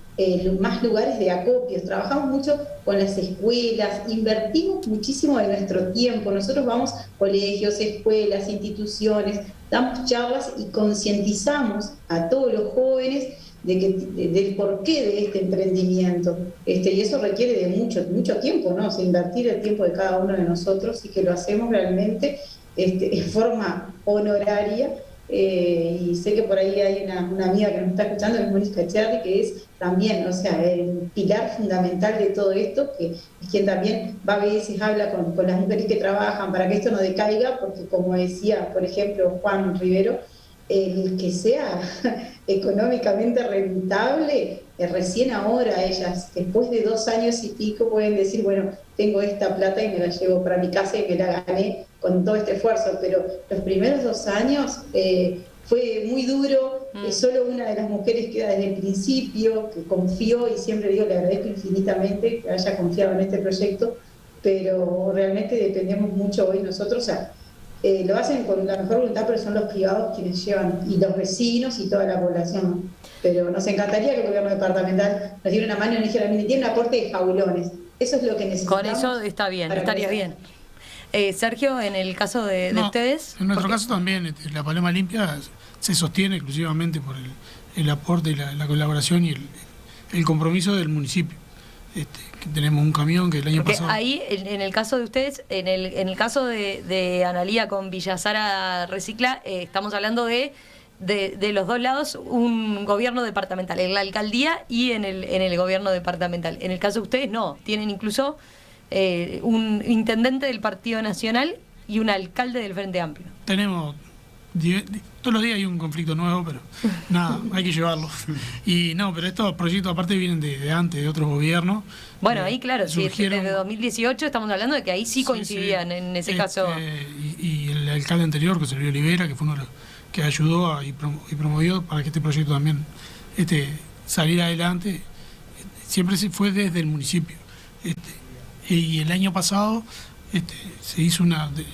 más lugares de acopios, trabajamos mucho con las escuelas, invertimos muchísimo de nuestro tiempo. Nosotros vamos a colegios, escuelas, instituciones, damos charlas y concientizamos a todos los jóvenes del porqué de este emprendimiento, y eso requiere de mucho tiempo, ¿no? O sea, invertir el tiempo de cada uno de nosotros, y que lo hacemos realmente en forma honoraria, y sé que por ahí hay una amiga que nos está escuchando, que es Mónica Cherry, que es también, o sea, el pilar fundamental de todo esto, que es quien también va a veces habla con las mujeres que trabajan para que esto no decaiga, porque como decía, por ejemplo, Juan Rivero, el que sea económicamente rentable, recién ahora ellas, después de 2 años y pico, pueden decir, bueno, tengo esta plata y me la llevo para mi casa y me la gané con todo este esfuerzo. Pero los primeros 2 años fue muy duro, solo una de las mujeres queda desde el principio, que confió, y siempre digo, le agradezco infinitamente que haya confiado en este proyecto, pero realmente dependemos mucho hoy nosotros, o sea, lo hacen con la mejor voluntad, pero son los privados quienes llevan, y los vecinos y toda la población. Pero nos encantaría que el gobierno departamental nos diera una mano y nos dijera, mire, tiene un aporte de jabulones. Eso es lo que necesitamos. Con eso está bien, estaría bien. Sergio, en el caso de ustedes... En nuestro caso también, la Paloma Limpia se sostiene exclusivamente por el aporte y la colaboración y el compromiso del municipio. Que tenemos un camión que el año pasado... Ahí, en el caso de ustedes, en el caso de Analía con Villa Sara Recicla, estamos hablando de los dos lados un gobierno departamental, en la alcaldía y en el gobierno departamental. En el caso de ustedes no, tienen incluso un intendente del Partido Nacional y un alcalde del Frente Amplio. Tenemos... Todos los días hay un conflicto nuevo, pero nada, hay que llevarlo. Y no, pero estos proyectos aparte vienen de antes, de otros gobiernos. Bueno, ahí claro, surgieron, desde 2018 estamos hablando de que ahí sí coincidían en ese caso. Y el alcalde anterior, que se Luis Olivera, que fue uno de los que ayudó y promovió para que este proyecto también saliera adelante, siempre se fue desde el municipio. Y el año pasado... el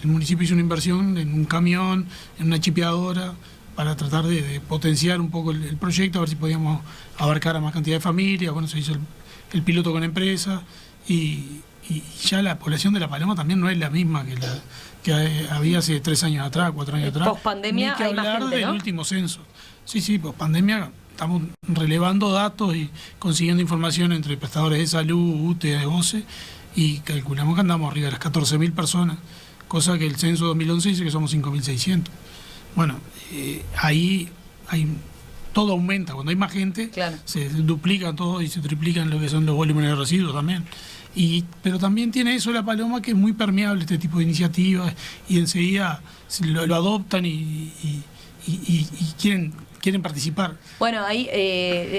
municipio hizo una inversión en un camión, en una chipeadora, para tratar de potenciar un poco el proyecto, a ver si podíamos abarcar a más cantidad de familias. Bueno, se hizo el piloto con empresa y ya la población de La Paloma también no es la misma que había hace 3 años atrás, 4 años atrás. Post-pandemia hay más gente, ¿no? Del último censo. Sí, post-pandemia estamos relevando datos y consiguiendo información entre prestadores de salud, UTE, OCE, y calculamos que andamos arriba de las 14.000 personas, cosa que el censo 2011 dice que somos 5.600. Bueno, ahí todo aumenta, cuando hay más gente, claro, se duplican todo y se triplican lo que son los volúmenes de residuos también. Pero también tiene eso La Paloma, que es muy permeable este tipo de iniciativas, y enseguida lo adoptan y quieren participar. Bueno, ahí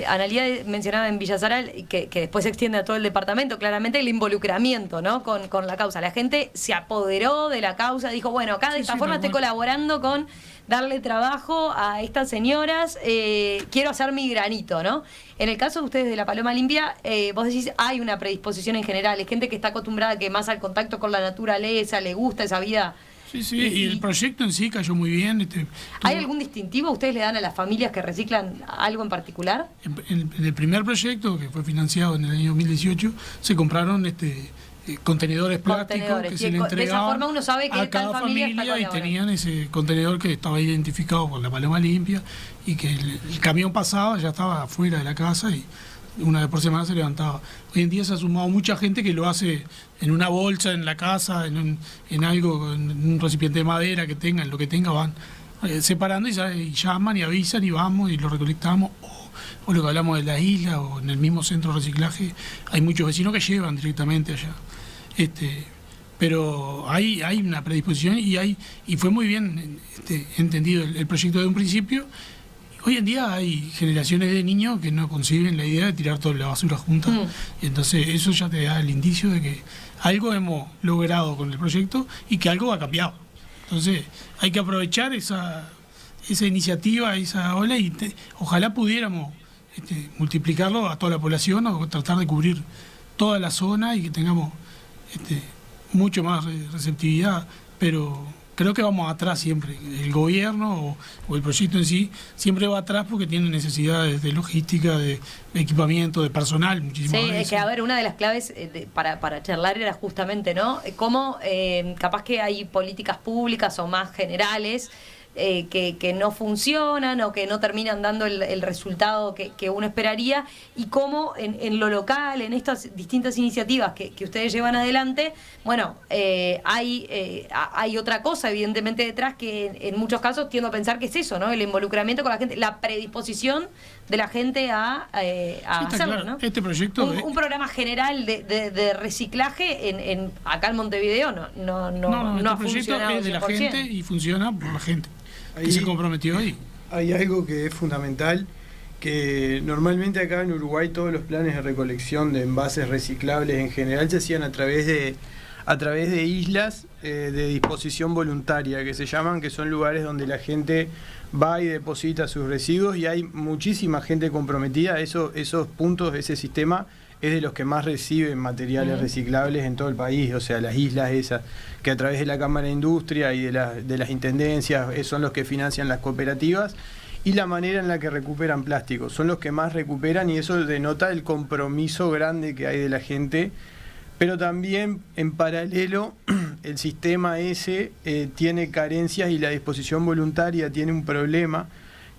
Analía mencionaba en Villa Sara que después se extiende a todo el departamento, claramente el involucramiento, ¿no? con la causa. La gente se apoderó de la causa, dijo, bueno, acá de esta forma estoy colaborando con darle trabajo a estas señoras, quiero hacer mi granito, ¿no? En el caso de ustedes de La Paloma Limpia, vos decís, hay una predisposición en general, es gente que está acostumbrada que más al contacto con la naturaleza, le gusta esa vida. Sí, y el proyecto en sí cayó muy bien. ¿Hay algún distintivo ustedes le dan a las familias que reciclan algo en particular? En el primer proyecto, que fue financiado en el año 2018, se compraron contenedores plásticos que se le entregaban. De esa forma uno sabe que a cada familia y tenían ese contenedor que estaba identificado por La Paloma Limpia, y que el camión pasaba, ya estaba afuera de la casa y una vez por semana se levantaba. Hoy en día se ha sumado mucha gente que lo hace en una bolsa en la casa, en algo, en un recipiente de madera que tengan, lo que tenga, van separando y llaman y avisan y vamos y lo recolectamos. O lo que hablamos de la isla o en el mismo centro de reciclaje, hay muchos vecinos que llevan directamente allá. Pero hay una predisposición y fue muy bien entendido el proyecto de un principio. Hoy en día hay generaciones de niños que no conciben la idea de tirar toda la basura junta. Y entonces eso ya te da el indicio de que algo hemos logrado con el proyecto y que algo ha cambiado. Entonces hay que aprovechar esa iniciativa, esa ola, y ojalá pudiéramos multiplicarlo a toda la población o tratar de cubrir toda la zona y que tengamos mucho más receptividad. Pero creo que vamos atrás siempre. El gobierno o el proyecto en sí siempre va atrás porque tiene necesidades de logística, de equipamiento, de personal, muchísimas veces. Sí, es que a ver, una de las claves para charlar era justamente, ¿no? Cómo capaz que hay políticas públicas o más generales que no funcionan o que no terminan dando el resultado que uno esperaría, y cómo en lo local, en estas distintas iniciativas que ustedes llevan adelante, bueno, hay otra cosa evidentemente detrás que en muchos casos tiendo a pensar que es eso, ¿no? El involucramiento con la gente, la predisposición de la gente a hacerlo, claro, ¿no? Este proyecto un programa general de reciclaje acá en Montevideo no ha funcionado. Es de la gente y funciona por la gente que se comprometió ahí. Hay algo que es fundamental, que normalmente acá en Uruguay todos los planes de recolección de envases reciclables en general se hacían a través de islas de disposición voluntaria, que se llaman, que son lugares donde la gente va y deposita sus residuos y hay muchísima gente comprometida. Esos puntos, ese sistema es de los que más reciben materiales reciclables en todo el país, o sea, las islas esas, que a través de la Cámara de Industria y de las intendencias son los que financian las cooperativas, y la manera en la que recuperan plástico. Son los que más recuperan y eso denota el compromiso grande que hay de la gente. Pero también, en paralelo, el sistema ese tiene carencias y la disposición voluntaria tiene un problema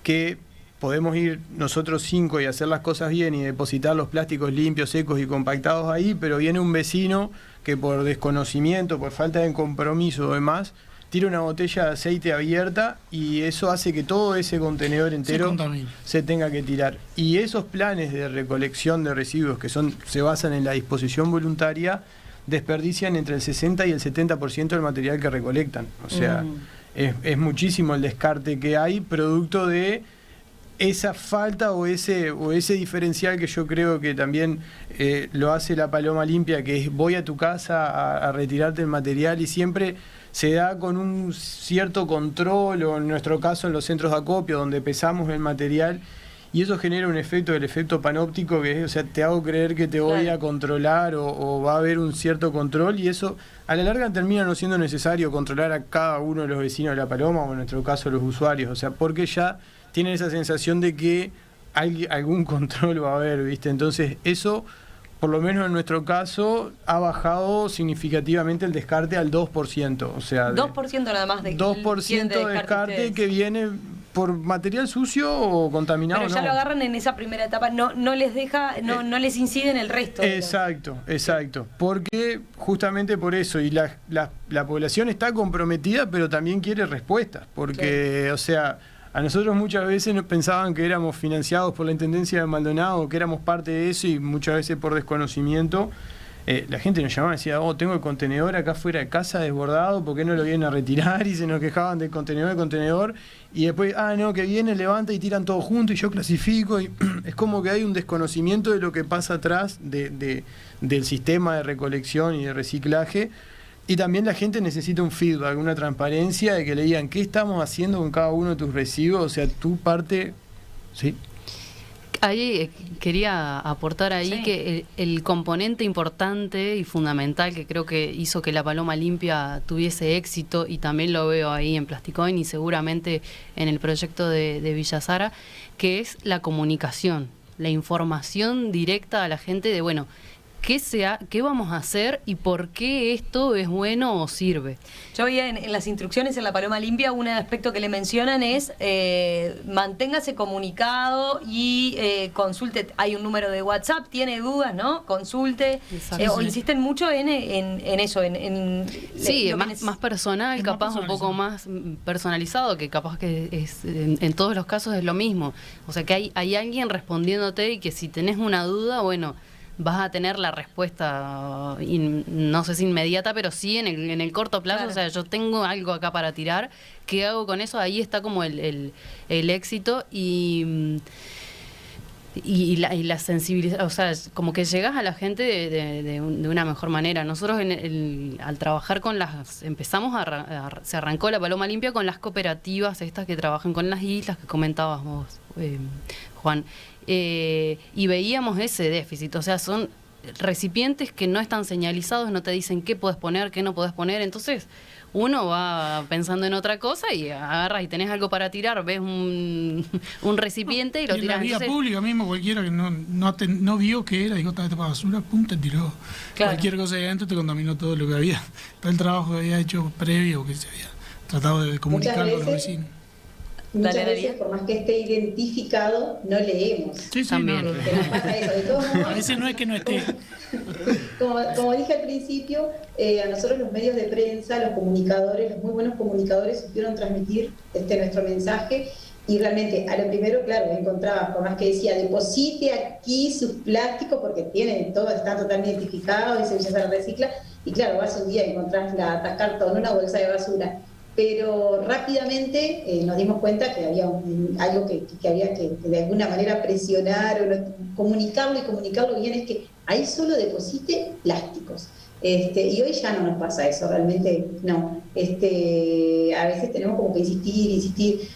que podemos ir nosotros 5 y hacer las cosas bien y depositar los plásticos limpios, secos y compactados ahí, pero viene un vecino que por desconocimiento, por falta de compromiso o demás, tira una botella de aceite abierta y eso hace que todo ese contenedor entero se tenga que tirar. Y esos planes de recolección de residuos que se basan en la disposición voluntaria desperdician entre el 60 y el 70% del material que recolectan. O sea, es muchísimo el descarte que hay producto de esa falta o ese diferencial que yo creo que también lo hace la Paloma Limpia, que es voy a tu casa a retirarte el material y siempre se da con un cierto control, o en nuestro caso en los centros de acopio donde pesamos el material y eso genera un efecto, el efecto panóptico, que es, o sea, te hago creer que te voy a controlar o va a haber un cierto control y eso a la larga termina no siendo necesario controlar a cada uno de los vecinos de La Paloma o en nuestro caso los usuarios, o sea, porque ya tienen esa sensación de que algún control va a haber, ¿viste? Entonces eso, por lo menos en nuestro caso, ha bajado significativamente el descarte al 2%. O sea, 2% nada más de 2% de descarte que viene por material sucio o contaminado. Pero ya lo agarran en esa primera etapa, no les deja, no les incide en el resto. Exacto. Porque justamente por eso, y la población está comprometida, pero también quiere respuestas. Porque, o sea, a nosotros muchas veces nos pensaban que éramos financiados por la Intendencia de Maldonado, que éramos parte de eso y muchas veces por desconocimiento. La gente nos llamaba y decía, tengo el contenedor acá fuera de casa desbordado, ¿por qué no lo vienen a retirar? Y se nos quejaban del contenedor. Y después, no, que viene, levanta y tiran todo junto y yo clasifico. Y es como que hay un desconocimiento de lo que pasa atrás del sistema de recolección y de reciclaje. Y también la gente necesita un feedback, una transparencia de que le digan qué estamos haciendo con cada uno de tus residuos, o sea, tu parte, ¿sí? Ahí quería aportar ahí que el componente importante y fundamental que creo que hizo que la Paloma Limpia tuviese éxito, y también lo veo ahí en Plasticoin y seguramente en el proyecto de Villa Sara, que es la comunicación, la información directa a la gente de, bueno, qué vamos a hacer y por qué esto es bueno o sirve. Yo veía en las instrucciones en la Paloma Limpia un aspecto que le mencionan es manténgase comunicado y consulte. Hay un número de WhatsApp, tiene dudas, ¿no? Consulte. O insisten mucho en eso. Sí, más personal, capaz un poco más personalizado, que capaz que es en todos los casos es lo mismo. O sea, que hay alguien respondiéndote y que si tenés una duda, bueno, vas a tener la respuesta, no sé si inmediata, pero sí en el corto plazo. Claro. O sea, yo tengo algo acá para tirar, ¿qué hago con eso? Ahí está como el éxito y la sensibilidad, o sea, como que llegas a la gente de una mejor manera. Nosotros al trabajar con se arrancó la Paloma Limpia con las cooperativas estas que trabajan con las islas, que comentabas vos, Juan. Y veíamos ese déficit, o sea, son recipientes que no están señalizados, no te dicen qué puedes poner, qué no puedes poner, entonces uno va pensando en otra cosa y agarras y tenés algo para tirar, ves un recipiente y lo tiras. En la vía pública mismo, cualquiera que no vio qué era, dijo, esta basura, pum, te tiró. Claro. Cualquier cosa de adentro te contaminó todo lo que había, todo el trabajo que había hecho previo, que se había tratado de comunicar con los vecinos. Muchas veces, por más que esté identificado, no leemos. Sí, también. No pasa eso. De todos modos, a veces no es que no esté. Como dije al principio, a nosotros los medios de prensa, los comunicadores, los muy buenos comunicadores supieron transmitir nuestro mensaje y realmente a lo primero, claro, encontraba, por más que decía, deposite aquí sus plásticos porque tienen todo, está totalmente identificado y se recicla, y claro, vas un día y encontrás atas cartón, una bolsa de basura. Pero rápidamente nos dimos cuenta que había algo que había que de alguna manera presionar o comunicarlo bien, es que ahí solo deposite plásticos. Y hoy ya no nos pasa eso, realmente no. A veces tenemos como que insistir.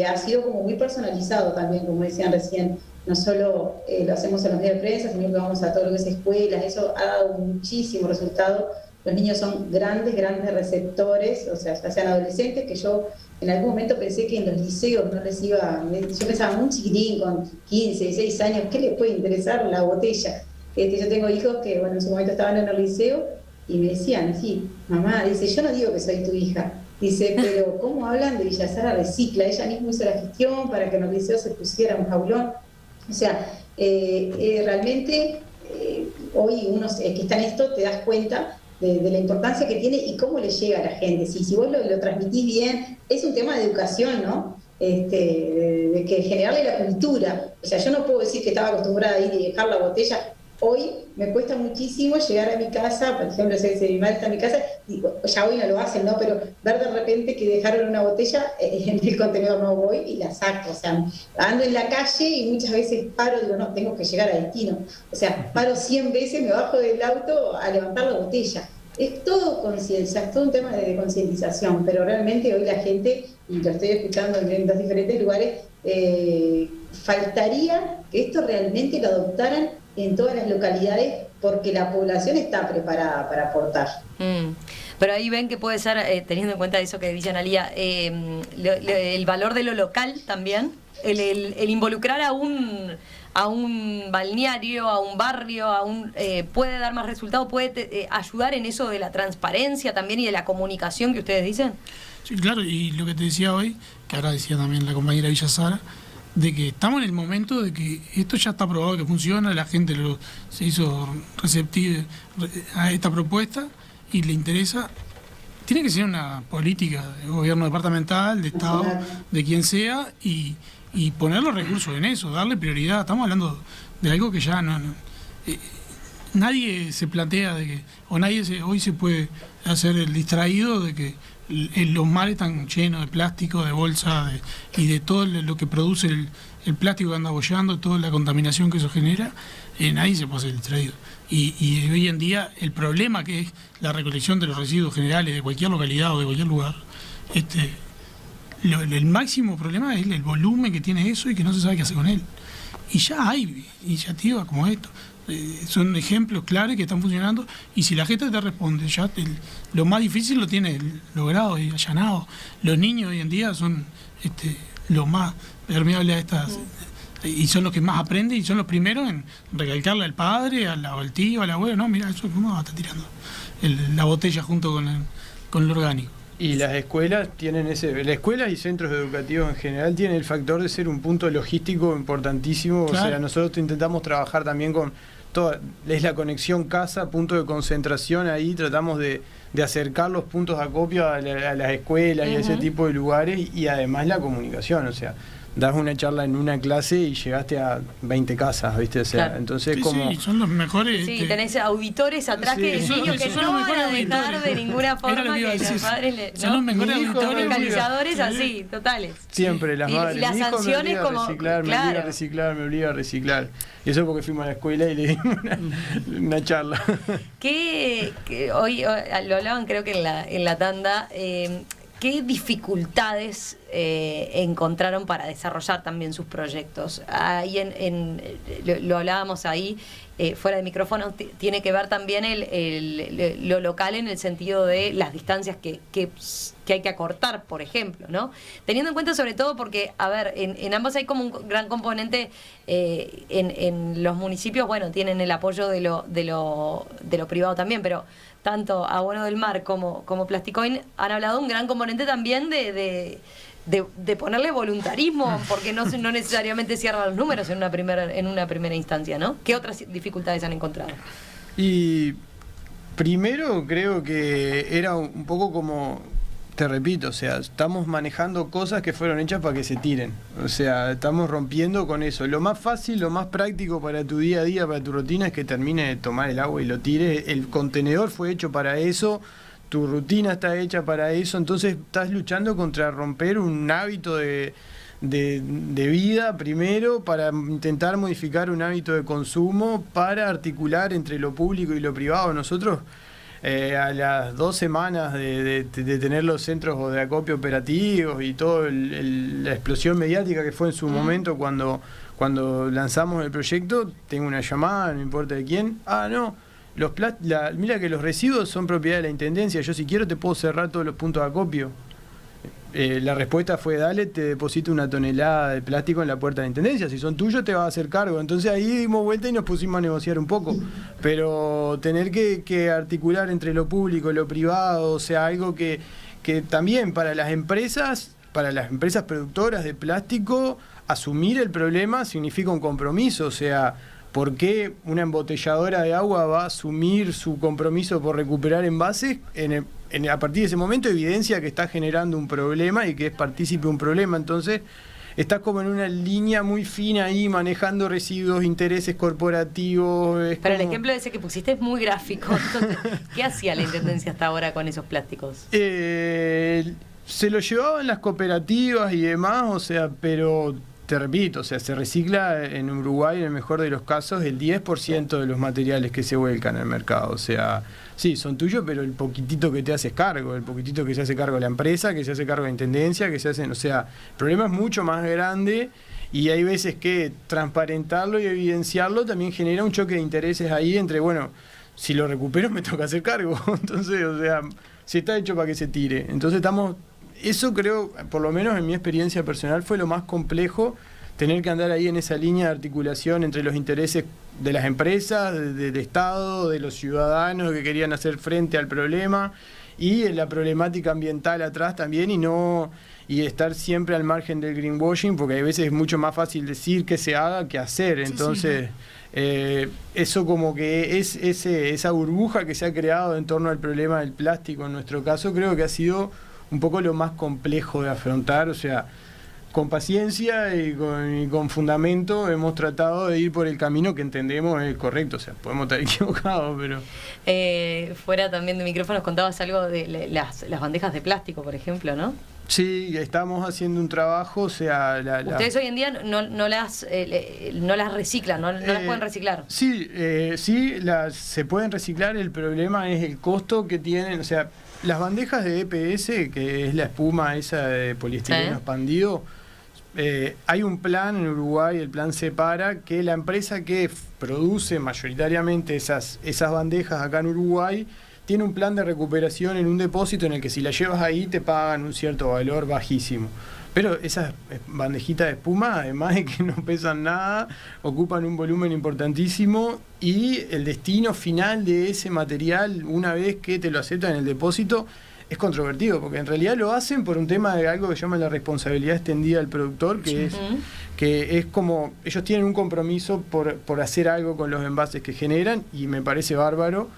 Ha sido como muy personalizado también, como decían recién. No solo lo hacemos en los medios de prensa, sino que vamos a todo lo que es escuelas. Eso ha dado muchísimo resultado. Los niños son grandes receptores, o sea, ya sean adolescentes, que yo en algún momento pensé que en los liceos no les iba... Yo pensaba, un chiquitín con 15, 16 años, ¿qué le puede interesar la botella? Yo tengo hijos que, bueno, en su momento estaban en el liceo y me decían, sí, mamá, dice, yo no digo que soy tu hija, dice, pero ¿cómo hablan de Villa Sara Recicla? Ella misma hizo la gestión para que en los liceos se pusiera un jaulón. O sea, realmente hoy uno que está en esto te das cuenta de la importancia que tiene y cómo le llega a la gente. Si vos lo transmitís bien, es un tema de educación, ¿no? De que generarle la cultura. O sea, yo no puedo decir que estaba acostumbrada a ir y dejar la botella. Hoy me cuesta muchísimo llegar a mi casa, por ejemplo, si mi madre está en mi casa, digo, ya hoy no lo hacen, ¿no? Pero ver de repente que dejaron una botella en el contenedor, no voy y la saco. O sea, ando en la calle y muchas veces paro, digo, no, tengo que llegar a destino. O sea, paro 100 veces, me bajo del auto a levantar la botella. Es todo conciencia, es todo un tema de concientización, pero realmente hoy la gente, y lo estoy escuchando en dos diferentes lugares, faltaría que esto realmente lo adoptaran en todas las localidades porque la población está preparada para aportar. Pero ahí ven que puede ser, teniendo en cuenta eso que dice Analía, el valor de lo local también, el involucrar a un balneario, a un barrio, puede dar más resultados, puede ayudar en eso de la transparencia también y de la comunicación que ustedes dicen. Sí, claro, y lo que te decía hoy, que ahora decía también la compañera Villa Sara, de que estamos en el momento de que esto ya está probado que funciona, la gente se hizo receptiva a esta propuesta y le interesa. Tiene que ser una política de gobierno departamental, de Estado, de quien sea, y poner los recursos en eso, darle prioridad. Estamos hablando de algo que ya nadie se plantea de que, o nadie hoy se puede hacer el distraído de que los mares están llenos de plástico, de bolsa y de todo lo que produce el plástico que anda bollando, toda la contaminación que eso genera. Nadie se puede hacer distraído. Y hoy en día el problema que es la recolección de los residuos generales de cualquier localidad o de cualquier lugar, el máximo problema es el volumen que tiene eso y que no se sabe qué hacer con él. Y ya hay iniciativas como esto. Son ejemplos claros que están funcionando y si la gente te responde, ya lo más difícil lo tiene logrado y allanado. Los niños hoy en día son los más permeables a estas y son los que más aprenden y son los primeros en recalcarle al padre, al tío, al abuelo, no, mira, eso cómo está tirando la botella junto con lo orgánico. Y las escuelas tienen las escuelas y centros educativos en general tienen el factor de ser un punto logístico importantísimo. Claro. O sea, nosotros intentamos trabajar también con es la conexión casa, punto de concentración, ahí tratamos de acercar los puntos de acopio a las escuelas y a ese tipo de lugares y además la comunicación, o sea, das una charla en una clase y llegaste a 20 casas, ¿viste? O sea, claro. Entonces sí, como... Sí, son los mejores... Sí, tenés auditores atrás que niños que no van a dejar de ninguna forma que los padres... Son los mejores auditores. Localizadores así, totales. Siempre las madres. Y las sanciones como... Me obliga a reciclar. Y eso porque fuimos a la escuela y le dimos una charla. Que hoy lo hablaban creo que en la tanda... ¿Qué dificultades encontraron para desarrollar también sus proyectos? Ahí lo hablábamos ahí, fuera de micrófono, tiene que ver también lo local en el sentido de las distancias que hay que acortar, por ejemplo, ¿no? Teniendo en cuenta sobre todo porque, a ver, en ambos hay como un gran componente, en los municipios, bueno, tienen el apoyo de lo privado también, pero tanto Abono del Mar como Plasticoin han hablado de un gran componente también de ponerle voluntarismo, porque no necesariamente cierran los números en una primera instancia, ¿no? ¿Qué otras dificultades han encontrado? Y primero creo que era un poco como... Te repito, o sea, estamos manejando cosas que fueron hechas para que se tiren. O sea, estamos rompiendo con eso. Lo más fácil, lo más práctico para tu día a día, para tu rutina, es que termines de tomar el agua y lo tires. El contenedor fue hecho para eso, tu rutina está hecha para eso, entonces estás luchando contra romper un hábito de de vida primero, para intentar modificar un hábito de consumo, para articular entre lo público y lo privado. Nosotros, a las 2 semanas de tener los centros de acopio operativos y toda la explosión mediática que fue en su momento cuando lanzamos el proyecto, tengo una llamada, no importa de quién, no, mira que los residuos son propiedad de la Intendencia, yo si quiero te puedo cerrar todos los puntos de acopio. La respuesta fue: dale, te deposito 1 tonelada de plástico en la puerta de la Intendencia, si son tuyos te vas a hacer cargo. Entonces ahí dimos vuelta y nos pusimos a negociar un poco, pero tener que articular entre lo público y lo privado, o sea, algo que también para las empresas productoras de plástico, asumir el problema significa un compromiso. O sea, ¿por qué una embotelladora de agua va a asumir su compromiso por recuperar envases? A partir de ese momento evidencia que está generando un problema y que es partícipe de un problema. Entonces estás como en una línea muy fina ahí, manejando residuos, intereses corporativos. Pero el ejemplo ese que pusiste es muy gráfico. Entonces, ¿qué hacía la Intendencia hasta ahora con esos plásticos? Se lo llevaban las cooperativas y demás, o sea, pero te repito, o sea, se recicla en Uruguay, en el mejor de los casos, el 10% de los materiales que se vuelcan al mercado. O sea, sí, son tuyos, pero el poquitito que te haces cargo, el poquitito que se hace cargo la empresa, que se hace cargo la Intendencia, que se hacen, o sea, el problema es mucho más grande y hay veces que transparentarlo y evidenciarlo también genera un choque de intereses ahí entre, bueno, si lo recupero me toca hacer cargo. Entonces, o sea, si está hecho para que se tire. Entonces eso creo, por lo menos en mi experiencia personal, fue lo más complejo, tener que andar ahí en esa línea de articulación entre los intereses de las empresas, del Estado, de los ciudadanos que querían hacer frente al problema, y la problemática ambiental atrás también, y estar siempre al margen del greenwashing, porque hay veces es mucho más fácil decir que se haga que hacer. Entonces, eso como que es esa burbuja que se ha creado en torno al problema del plástico, en nuestro caso, creo que ha sido un poco lo más complejo de afrontar. O sea, con paciencia y con fundamento hemos tratado de ir por el camino que entendemos es correcto. O sea, podemos estar equivocados, pero... Fuera también de micrófonos contabas algo de las bandejas de plástico, por ejemplo, ¿no? Sí, estamos haciendo un trabajo, o sea... Ustedes hoy en día no las reciclan, no las pueden reciclar. Sí, se pueden reciclar, el problema es el costo que tienen, o sea... Las bandejas de EPS, que es la espuma esa de poliestireno expandido, hay un plan en Uruguay, el plan Separa, que la empresa que produce mayoritariamente esas bandejas acá en Uruguay tiene un plan de recuperación en un depósito en el que si la llevas ahí te pagan un cierto valor bajísimo. Pero esas bandejitas de espuma, además de que no pesan nada, ocupan un volumen importantísimo, y el destino final de ese material, una vez que te lo aceptan en el depósito, es controvertido, porque en realidad lo hacen por un tema de algo que llaman la responsabilidad extendida del productor, que es como, ellos tienen un compromiso por hacer algo con los envases que generan, y me parece bárbaro.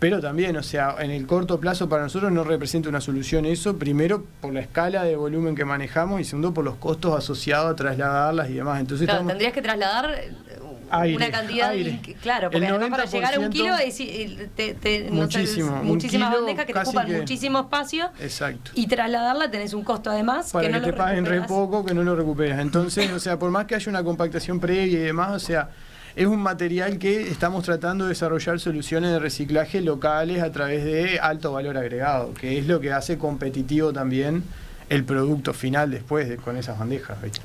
Pero también, o sea, en el corto plazo para nosotros no representa una solución eso, primero por la escala de volumen que manejamos y segundo por los costos asociados a trasladarlas y demás. Entonces claro, tendrías que trasladar una cantidad, claro, porque además para llegar a 1 kilo muchísimas bandejas que te ocupan muchísimo espacio. Exacto. Y trasladarla tenés un costo además para que no te paguen re poco, que no lo recuperas. Entonces, o sea, por más que haya una compactación previa y demás, o sea, es un material que estamos tratando de desarrollar soluciones de reciclaje locales a través de alto valor agregado, que es lo que hace competitivo también el producto final después con esas bandejas, ¿viste?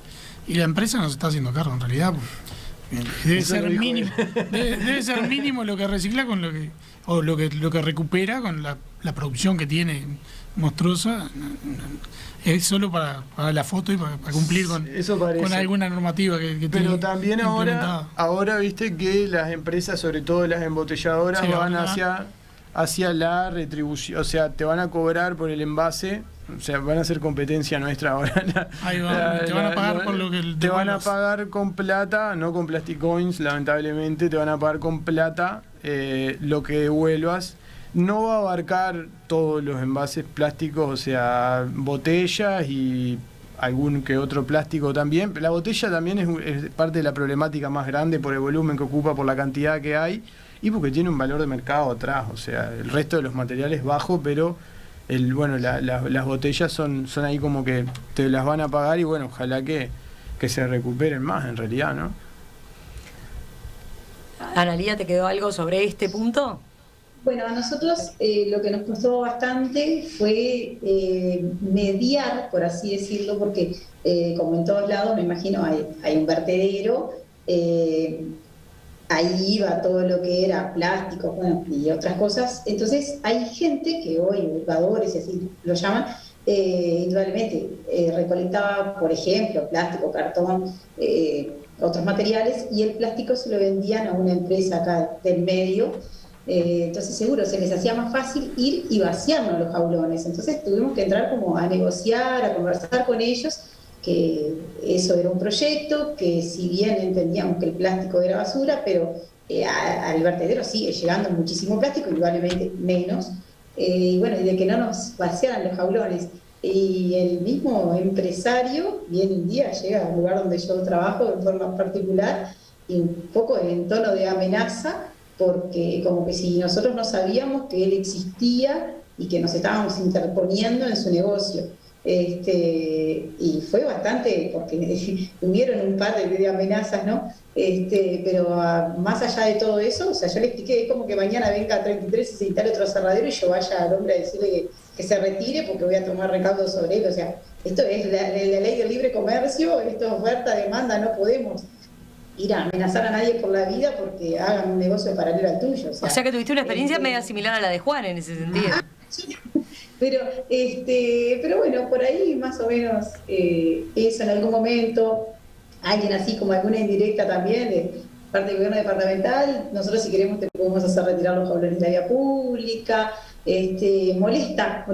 Y la empresa no se está haciendo cargo en realidad. Debe ser mínimo lo que recicla con lo que recupera con la producción que tiene monstruosa. Es solo para la foto y para cumplir con alguna normativa que tiene. Pero también ahora viste que las empresas, sobre todo las embotelladoras, van hacia la retribución, o sea, te van a cobrar por el envase. O sea, van a hacer competencia nuestra ahora. Ahí va, te van a pagar por lo que te van a pagar con plata, no con plastic coins, lamentablemente, te van a pagar con plata lo que devuelvas. No va a abarcar todos los envases plásticos, o sea, botellas y algún que otro plástico también. La botella también es parte de la problemática más grande por el volumen que ocupa, por la cantidad que hay y porque tiene un valor de mercado atrás. O sea, el resto de los materiales es bajo, pero las botellas son ahí como que te las van a pagar y bueno, ojalá que se recuperen más en realidad, ¿no? Analía, ¿te quedó algo sobre este punto? Bueno, a nosotros lo que nos costó bastante fue mediar, por así decirlo, porque como en todos lados, me imagino, hay un vertedero, ahí iba todo lo que era plástico, bueno, y otras cosas. Entonces hay gente que hoy, educadores y así lo llaman, indudablemente recolectaba, por ejemplo, plástico, cartón, otros materiales, y el plástico se lo vendían a una empresa acá del medio. Entonces seguro se les hacía más fácil ir y vaciarnos los jaulones. Entonces tuvimos que entrar como a negociar, a conversar con ellos, que eso era un proyecto, que si bien entendíamos que el plástico era basura, pero al vertedero sigue llegando muchísimo plástico, igualmente menos, y bueno, y de que no nos vaciaran los jaulones. Y el mismo empresario, bien un día, llega al lugar donde yo trabajo en forma particular, y un poco en tono de amenaza, porque como que si nosotros no sabíamos que él existía y que nos estábamos interponiendo en su negocio. Y fue bastante, porque hubieron un par de amenazas, ¿no? Pero más allá de todo eso, o sea, yo le expliqué, es como que mañana venga a 33 y se instale otro cerradero y yo vaya al hombre a decirle que se retire porque voy a tomar recaudo sobre él. O sea, esto es la ley del libre comercio, esto es oferta, demanda, no podemos ir a amenazar a nadie por la vida porque hagan un negocio paralelo al tuyo. O sea que tuviste una experiencia media similar a la de Juan en ese sentido. Sí. Pero bueno, por ahí más o menos eso en algún momento, alguien así como alguna indirecta también de parte del gobierno departamental, nosotros si queremos te podemos hacer retirar los jaulones de la vía pública. Molesta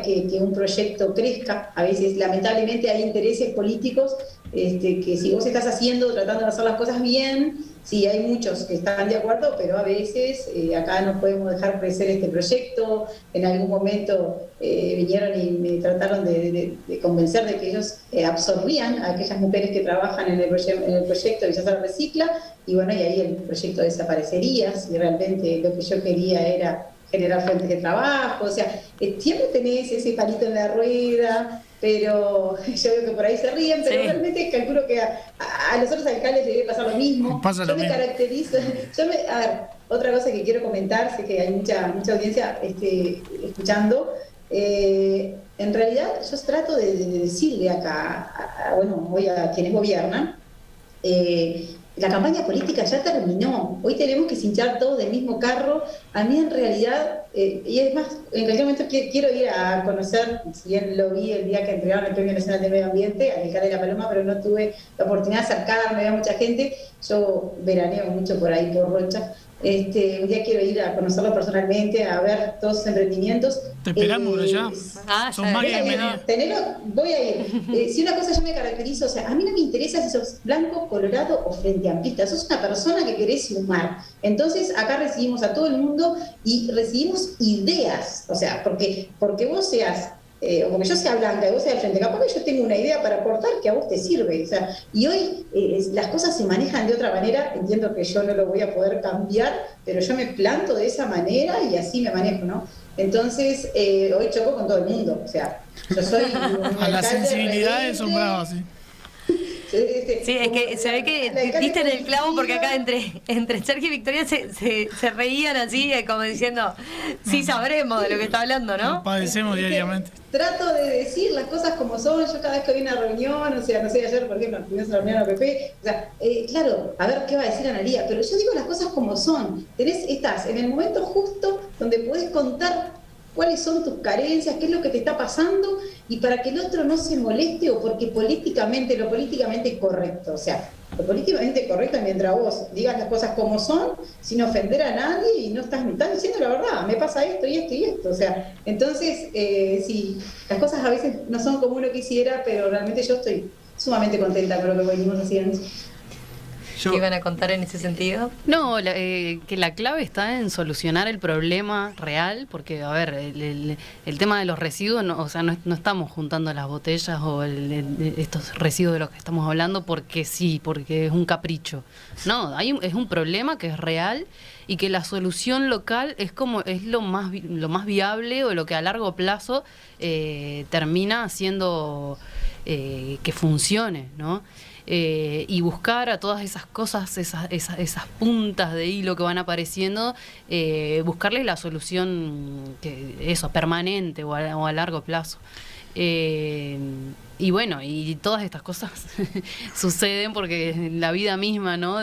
que un proyecto crezca. A veces lamentablemente hay intereses políticos que si vos estás tratando de hacer las cosas bien, sí, hay muchos que están de acuerdo, pero a veces acá no podemos dejar crecer este proyecto. En algún momento vinieron y me trataron de convencer de que ellos absorbían a aquellas mujeres que trabajan en el proyecto y ya se recicla, y bueno, y ahí el proyecto desaparecería si realmente lo que yo quería era generar fuentes de trabajo. O sea, siempre tenés ese palito en la rueda, pero yo veo que por ahí se ríen, pero sí, realmente calculo que a los otros alcaldes les debe pasar lo mismo. Yo me caracterizo, a ver, otra cosa que quiero comentar, sé que hay mucha audiencia escuchando, en realidad yo trato de decirle acá, hoy a quienes gobiernan, la campaña política ya terminó. Hoy tenemos que cinchar todos del mismo carro. A mí en realidad, y es más, en cualquier momento quiero ir a conocer, si bien lo vi el día que entregaron el Premio Nacional de Medio Ambiente, al alcalde de La Paloma, pero no tuve la oportunidad de acercarme, había mucha gente. Yo veraneo mucho por ahí, por Rocha. Un día quiero ir a conocerlo personalmente, a ver todos sus emprendimientos. Te esperamos por allá. Son más que bienvenidos. Voy a ir. Si una cosa yo me caracterizo, o sea, a mí no me interesa si sos blanco, colorado o frente amplista. Sos una persona que querés sumar. Entonces, acá recibimos a todo el mundo y recibimos ideas. O sea, porque vos seas o porque yo sea blanca y vos seas del frente, capaz que yo tengo una idea para aportar que a vos te sirve. O sea, y hoy las cosas se manejan de otra manera. Entiendo que yo no lo voy a poder cambiar, pero yo me planto de esa manera y así me manejo, ¿no? Entonces, hoy choco con todo el mundo. O sea, yo soy a las sensibilidades son bravas, sí. Sí, es que se ve que diste en el clavo, porque acá entre Sergio y Victoria se reían así, como diciendo, sí sabremos de lo que está hablando, ¿no? Lo padecemos diariamente. Trato de decir las cosas como son. Yo cada vez que voy a una reunión, o sea, no sé, ayer por ejemplo, tuvimos una reunión APP, o sea, claro, a ver qué va a decir Analía, pero yo digo las cosas como son. Estás en el momento justo donde podés contar cuáles son tus carencias, qué es lo que te está pasando, y para que el otro no se moleste, o porque lo políticamente correcto, o sea, lo políticamente correcto es mientras vos digas las cosas como son, sin ofender a nadie, y no estás diciendo la verdad, me pasa esto y esto y esto. O sea, entonces, sí, las cosas a veces no son como uno quisiera, pero realmente yo estoy sumamente contenta con lo que venimos haciendo. ¿Qué iban a contar en ese sentido? No, que la clave está en solucionar el problema real, porque, a ver, el tema de los residuos, no, o sea, no estamos juntando las botellas o estos residuos de los que estamos hablando porque sí, porque es un capricho. No, es un problema que es real y que la solución local es lo más viable o lo que a largo plazo termina haciendo que funcione, ¿no? Y buscar a todas esas cosas, esas puntas de hilo que van apareciendo, buscarle la solución permanente o a largo plazo. Y bueno, y todas estas cosas suceden porque la vida misma, ¿no?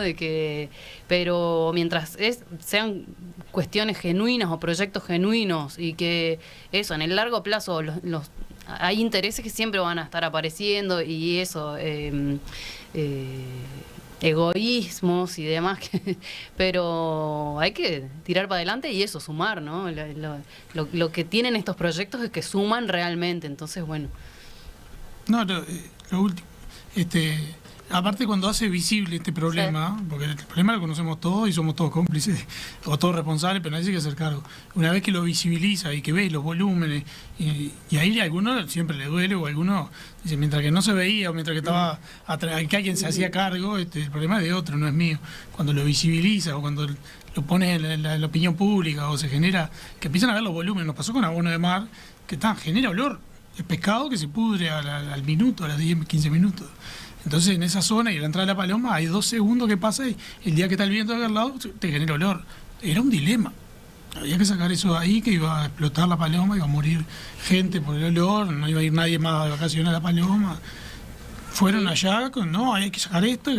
Pero mientras sean cuestiones genuinas o proyectos genuinos y que eso, en el largo plazo hay intereses que siempre van a estar apareciendo y eso, egoísmos y demás, pero hay que tirar para adelante y eso, sumar, ¿no? Lo que tienen estos proyectos es que suman realmente, entonces, bueno. No, lo último, aparte cuando hace visible este problema, sí, porque el problema lo conocemos todos y somos todos cómplices o todos responsables, pero nadie se hay que hacer cargo. Una vez que lo visibiliza y que ve los volúmenes, y ahí a alguno siempre le duele, o a alguno dice, mientras que no se veía, o mientras que estaba que alguien se hacía cargo, el problema es de otro, no es mío. Cuando lo visibiliza o cuando lo pone en la opinión pública o se genera, que empiezan a ver los volúmenes, nos pasó con abono de mar, que genera olor, el pescado que se pudre al minuto, a las 10, 15 minutos. Entonces en esa zona y a la entrada de la paloma hay 2 segundos que pasa y el día que está el viento de aquel lado te genera olor. Era un dilema. Había que sacar eso de ahí, que iba a explotar la paloma, iba a morir gente por el olor, no iba a ir nadie más de vacaciones a la paloma. Fueron allá no, hay que sacar esto,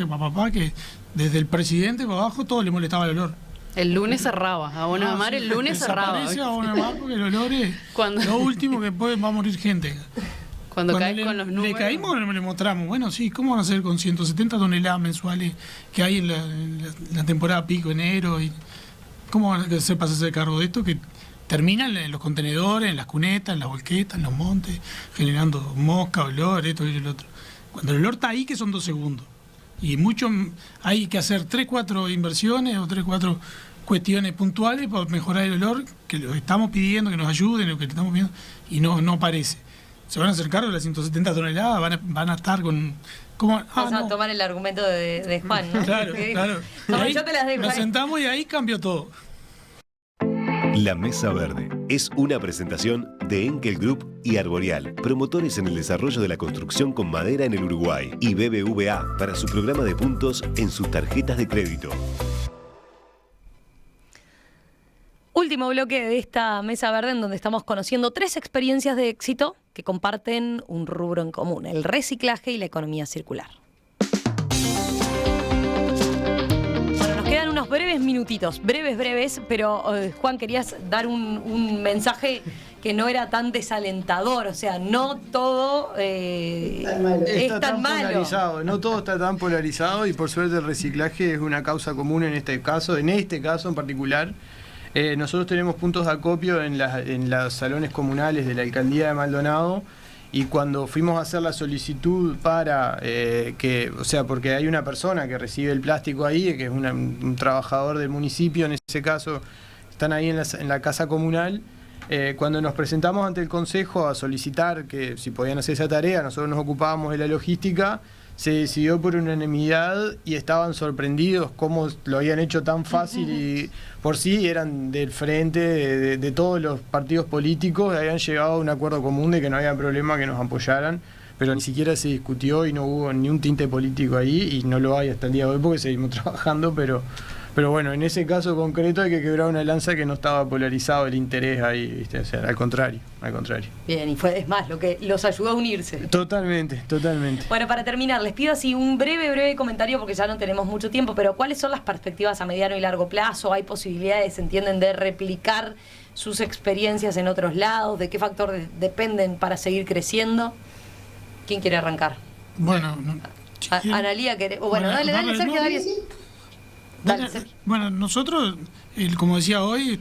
que desde el presidente para abajo todo le molestaba el olor. El lunes cerraba, Abono de Mar el lunes cerraba. Desaparece Abono de Mar porque el olor es lo último que va a morir gente. Cuando caes con los números. Le caímos, le mostramos, bueno, sí, ¿cómo van a hacer con 170 toneladas mensuales que hay en la temporada pico, enero? Y ¿cómo van a hacer para hacerse cargo de esto? Que terminan en los contenedores, en las cunetas, en las volquetas, en los montes, generando mosca, olor, esto y el otro. Cuando el olor está ahí, que son 2 segundos. Y hay que hacer 3, 4 inversiones o 3, 4 cuestiones puntuales para mejorar el olor, que lo estamos pidiendo, que nos ayuden, lo que le estamos pidiendo, y no aparece. Se van a hacer cargo de las 170 toneladas, van a estar con... Vamos a tomar el argumento de Juan, ¿no? Claro. No, yo te las dejo. Nos sentamos y ahí cambió todo. La Mesa Verde es una presentación de Enkel Group y Arboreal, promotores en el desarrollo de la construcción con madera en el Uruguay, y BBVA para su programa de puntos en sus tarjetas de crédito. Último bloque de esta Mesa Verde en donde estamos conociendo 3 experiencias de éxito que comparten un rubro en común, el reciclaje y la economía circular. Bueno, nos quedan unos breves minutitos, breves, pero Juan, querías dar un mensaje que no era tan desalentador, o sea, no todo es tan malo. Polarizado, no todo está tan polarizado y por suerte el reciclaje es una causa común en este caso en particular. Nosotros tenemos puntos de acopio en los salones comunales de la alcaldía de Maldonado, y cuando fuimos a hacer la solicitud para porque hay una persona que recibe el plástico ahí, que es un trabajador del municipio, en ese caso están ahí en la casa comunal. Cuando nos presentamos ante el consejo a solicitar que si podían hacer esa tarea, nosotros nos ocupábamos de la logística, se decidió por unanimidad y estaban sorprendidos cómo lo habían hecho tan fácil, y por sí eran del frente de todos los partidos políticos, habían llegado a un acuerdo común de que no había problema que nos apoyaran, pero ni siquiera se discutió y no hubo ni un tinte político ahí, y no lo hay hasta el día de hoy porque seguimos trabajando, pero bueno, en ese caso concreto hay que quebrar una lanza, que no estaba polarizado el interés ahí, ¿viste? O sea, al contrario. Bien, y es más, lo que los ayudó a unirse. Totalmente. Bueno, para terminar, les pido así un breve comentario, porque ya no tenemos mucho tiempo, pero ¿cuáles son las perspectivas a mediano y largo plazo? ¿Hay posibilidades, entienden, de replicar sus experiencias en otros lados? ¿De qué factores dependen para seguir creciendo? ¿Quién quiere arrancar? Bueno, Analía, dale, Sergio, dale. Dale, bueno, nosotros, como decía hoy,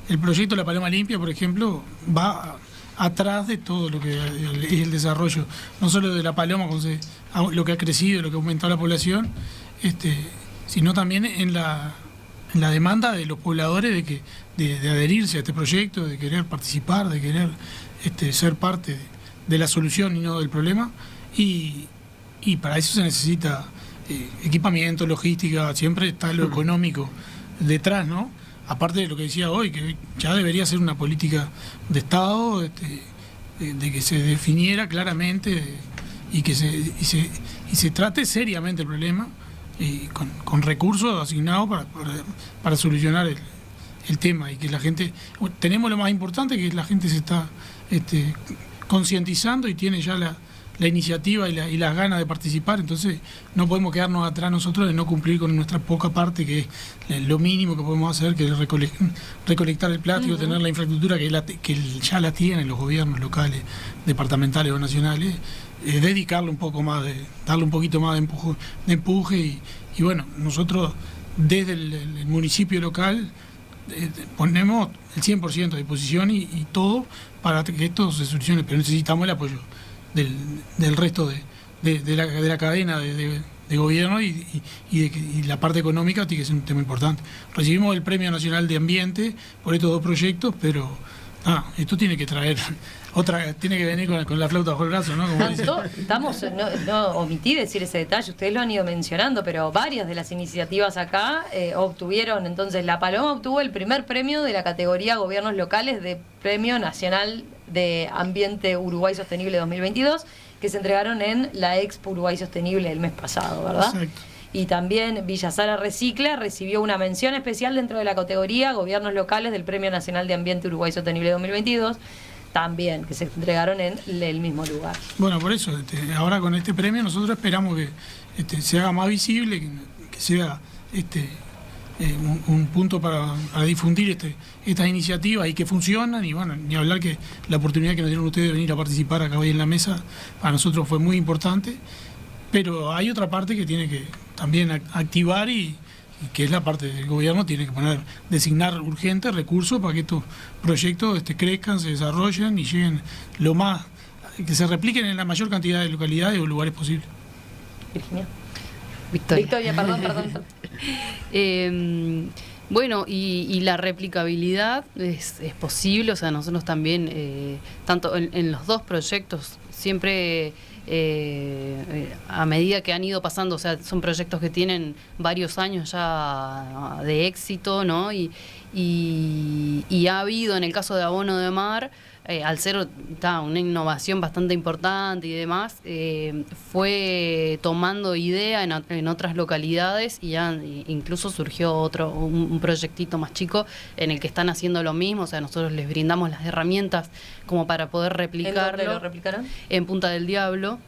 el proyecto La Paloma Limpia, por ejemplo, va atrás de todo lo que es el desarrollo, no solo de la paloma, lo que ha crecido, lo que ha aumentado la población, sino también en la demanda de los pobladores de adherirse a este proyecto, de querer participar, de querer ser parte de la solución y no del problema. Y para eso se necesita equipamiento, logística, siempre está lo económico detrás, ¿no? Aparte de lo que decía hoy, que ya debería ser una política de Estado, de que se definiera claramente y que se trate seriamente el problema con recursos asignados para solucionar el tema, y que la gente, tenemos lo más importante, que la gente se está concientizando y tiene ya la iniciativa y las ganas de participar. Entonces no podemos quedarnos atrás nosotros de no cumplir con nuestra poca parte, que es lo mínimo que podemos hacer, que es recolectar el plástico, tener la infraestructura que ya la tienen los gobiernos locales, departamentales o nacionales, dedicarle un poco más, darle un poquito más de empuje y bueno, nosotros desde el municipio local ponemos el 100% a disposición y todo para que esto se solucione, pero necesitamos el apoyo del resto de la cadena de gobierno y la parte económica tiene que ser un tema importante. Recibimos el Premio Nacional de Ambiente por estos 2 proyectos, pero esto tiene que traer tiene que venir con la flauta bajo el brazo, ¿no? Como dice. No omití decir ese detalle, ustedes lo han ido mencionando, pero varias de las iniciativas acá obtuvieron, entonces La Paloma obtuvo el primer premio de la categoría Gobiernos Locales de Premio Nacional de Ambiente Uruguay Sostenible 2022, que se entregaron en la Expo Uruguay Sostenible el mes pasado, ¿verdad? Exacto. Y también Villa Sara Recicla recibió una mención especial dentro de la categoría Gobiernos Locales del Premio Nacional de Ambiente Uruguay Sostenible 2022, también, que se entregaron en el mismo lugar. Bueno, por eso, ahora con este premio nosotros esperamos que se haga más visible, que sea un punto para difundir estas iniciativas y que funcionan. Y bueno, ni hablar que la oportunidad que nos dieron ustedes de venir a participar acá hoy en la mesa para nosotros fue muy importante, pero hay otra parte que tiene que también activar y que es la parte del gobierno, tiene que designar urgentes recursos para que estos proyectos crezcan, se desarrollen y lleguen que se repliquen en la mayor cantidad de localidades o lugares posibles. Virginia. Victoria, perdón. Bueno, y la replicabilidad es posible, o sea, nosotros también, tanto en los 2 proyectos, siempre a medida que han ido pasando, o sea, son proyectos que tienen varios años ya de éxito, ¿no? Y ha habido, en el caso de Abono de Mar, al ser una innovación bastante importante y demás, fue tomando idea en otras localidades y ya incluso surgió un proyectito más chico en el que están haciendo lo mismo. O sea, nosotros les brindamos las herramientas como para poder replicarlo. ¿En dónde lo replicaron? En Punta del Diablo.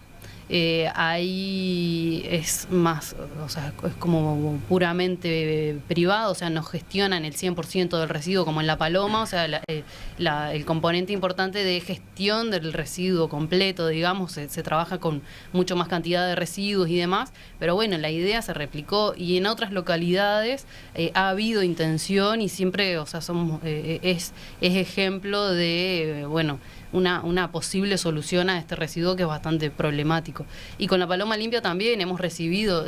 Ahí es más, o sea, es como puramente privado, o sea, no gestionan el 100% del residuo como en La Paloma, o sea, el componente importante de gestión del residuo completo, digamos, se trabaja con mucho más cantidad de residuos y demás, pero bueno, la idea se replicó y en otras localidades ha habido intención y siempre, o sea, es ejemplo de, bueno, una posible solución a este residuo que es bastante problemático. Y con La Paloma Limpia también hemos recibido,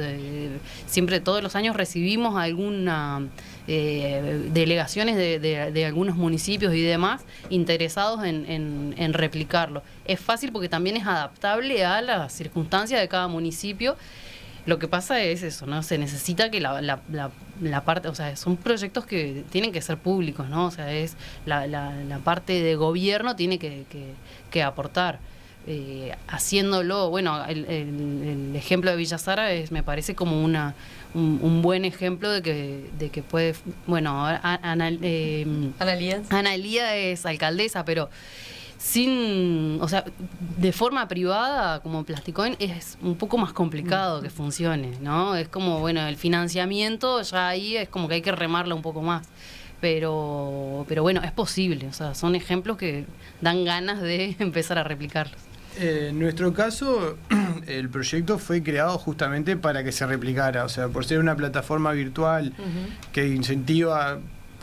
siempre todos los años recibimos alguna delegaciones de algunos municipios y demás interesados en replicarlo. Es fácil porque también es adaptable a las circunstancias de cada municipio. Lo que pasa es eso, ¿no? Se necesita que la parte, o sea, son proyectos que tienen que ser públicos, ¿no? O sea, es la parte de gobierno tiene que aportar. Haciéndolo, bueno, el ejemplo de Villa Sara me parece como un buen ejemplo de que puede, bueno, Ana Lía es alcaldesa, pero o sea, de forma privada, como Plasticoin, es un poco más complicado que funcione, ¿no? Es como, bueno, el financiamiento ya ahí es como que hay que remarla un poco más. Pero bueno, es posible, o sea, son ejemplos que dan ganas de empezar a replicarlos. En nuestro caso, el proyecto fue creado justamente para que se replicara, o sea, por ser una plataforma virtual que incentiva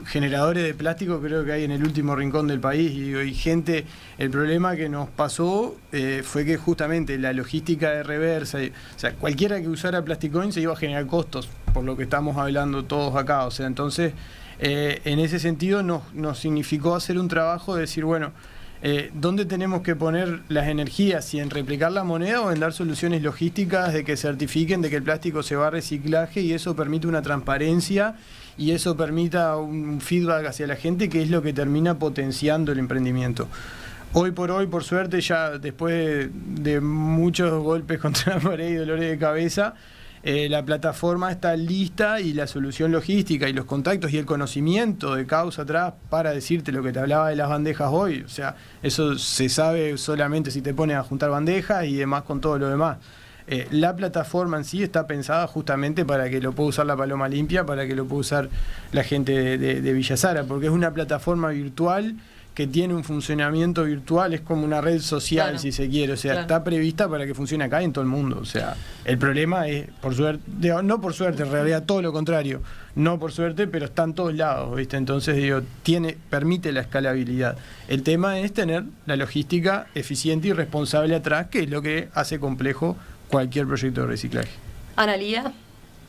generadores de plástico creo que hay en el último rincón del país y gente, el problema que nos pasó fue que justamente la logística de reversa, o sea, cualquiera que usara Plasticoin se iba a generar costos, por lo que estamos hablando todos acá, o sea, entonces en ese sentido nos significó hacer un trabajo de decir, bueno, ¿dónde tenemos que poner las energías? ¿Si en replicar la moneda o en dar soluciones logísticas de que certifiquen de que el plástico se va a reciclaje y eso permite una transparencia y eso permita un feedback hacia la gente, que es lo que termina potenciando el emprendimiento? Hoy, por suerte, ya después de muchos golpes contra la pared y dolores de cabeza, la plataforma está lista y la solución logística y los contactos y el conocimiento de causa atrás para decirte lo que te hablaba de las bandejas hoy. O sea, eso se sabe solamente si te pones a juntar bandejas y demás con todo lo demás. La plataforma en sí está pensada justamente para que lo pueda usar la Paloma Limpia, para que lo pueda usar la gente de Villa Sara, porque es una plataforma virtual que tiene un funcionamiento virtual, es como una red social, claro, si se quiere, o sea, claro, está prevista para que funcione acá y en todo el mundo. O sea, el problema es, por suerte, no por suerte, en realidad todo lo contrario, no por suerte, pero está en todos lados, ¿viste? Entonces, permite la escalabilidad. El tema es tener la logística eficiente y responsable atrás, que es lo que hace complejo cualquier proyecto de reciclaje. Analía,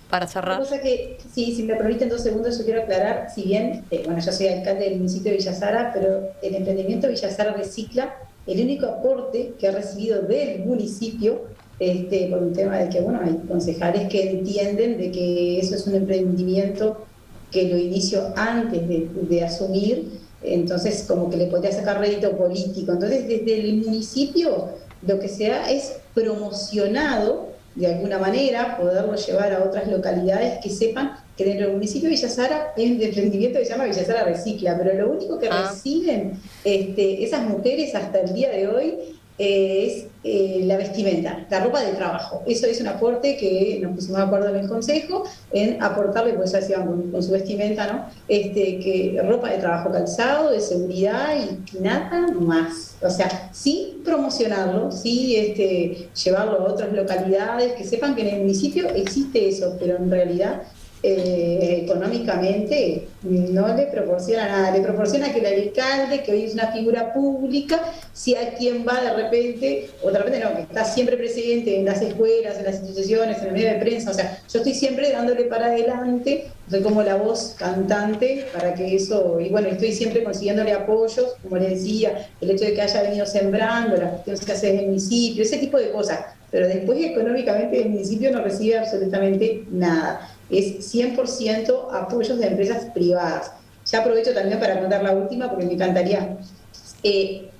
para cerrar. Cosa que, sí, si me permiten 2 segundos, yo quiero aclarar, si bien, bueno, yo soy alcalde del municipio de Villa Sara, pero el emprendimiento Villa Sara Recicla, el único aporte que ha recibido del municipio, por un tema de que, bueno, hay concejales que entienden de que eso es un emprendimiento que lo inició antes de asumir, entonces como que le podría sacar rédito político. Entonces, desde el municipio, lo que se ha es promocionado de alguna manera, poderlo llevar a otras localidades que sepan que dentro del municipio de Villa Sara hay un emprendimiento que se llama Villa Sara Recicla, pero lo único que reciben esas mujeres hasta el día de hoy es la vestimenta, la ropa de trabajo. Eso es un aporte que nos pusimos de acuerdo en el consejo en aportarle, pues ya se iban con su vestimenta, ¿no? Que ropa de trabajo, calzado, de seguridad y nada más. O sea, sí promocionarlo, sí llevarlo a otras localidades, que sepan que en el municipio existe eso, pero en realidad económicamente no le proporciona nada, le proporciona que el alcalde, que hoy es una figura pública, sea quien va de repente, o de repente no, que está siempre presente en las escuelas, en las instituciones, en el medio de prensa. O sea, yo estoy siempre dándole para adelante, soy como la voz cantante para que eso, y bueno, estoy siempre consiguiéndole apoyos, como les decía, el hecho de que haya venido sembrando, las cuestiones que hace en el municipio, ese tipo de cosas, pero después económicamente el municipio no recibe absolutamente nada. Es 100% apoyos de empresas privadas. Ya aprovecho también para contar la última, porque me encantaría.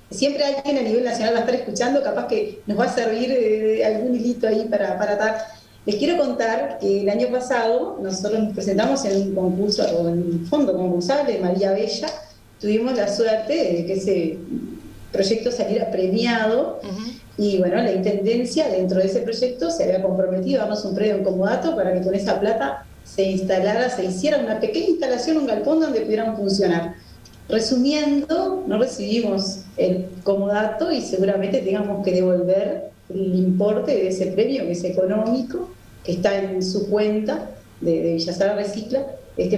Siempre alguien a nivel nacional va a estar escuchando, capaz que nos va a servir algún hilito ahí para dar. Les quiero contar que el año pasado nosotros nos presentamos en un concurso, o en un fondo concursable de María Bella. Tuvimos la suerte de que ese proyecto saliera premiado. Y bueno, la Intendencia dentro de ese proyecto se había comprometido a darnos un predio en comodato para que con esa plata se hiciera una pequeña instalación, un galpón donde pudieran funcionar. Resumiendo, no recibimos el comodato y seguramente tengamos que devolver el importe de ese premio, que es económico, que está en su cuenta de Villa Sara Recicla,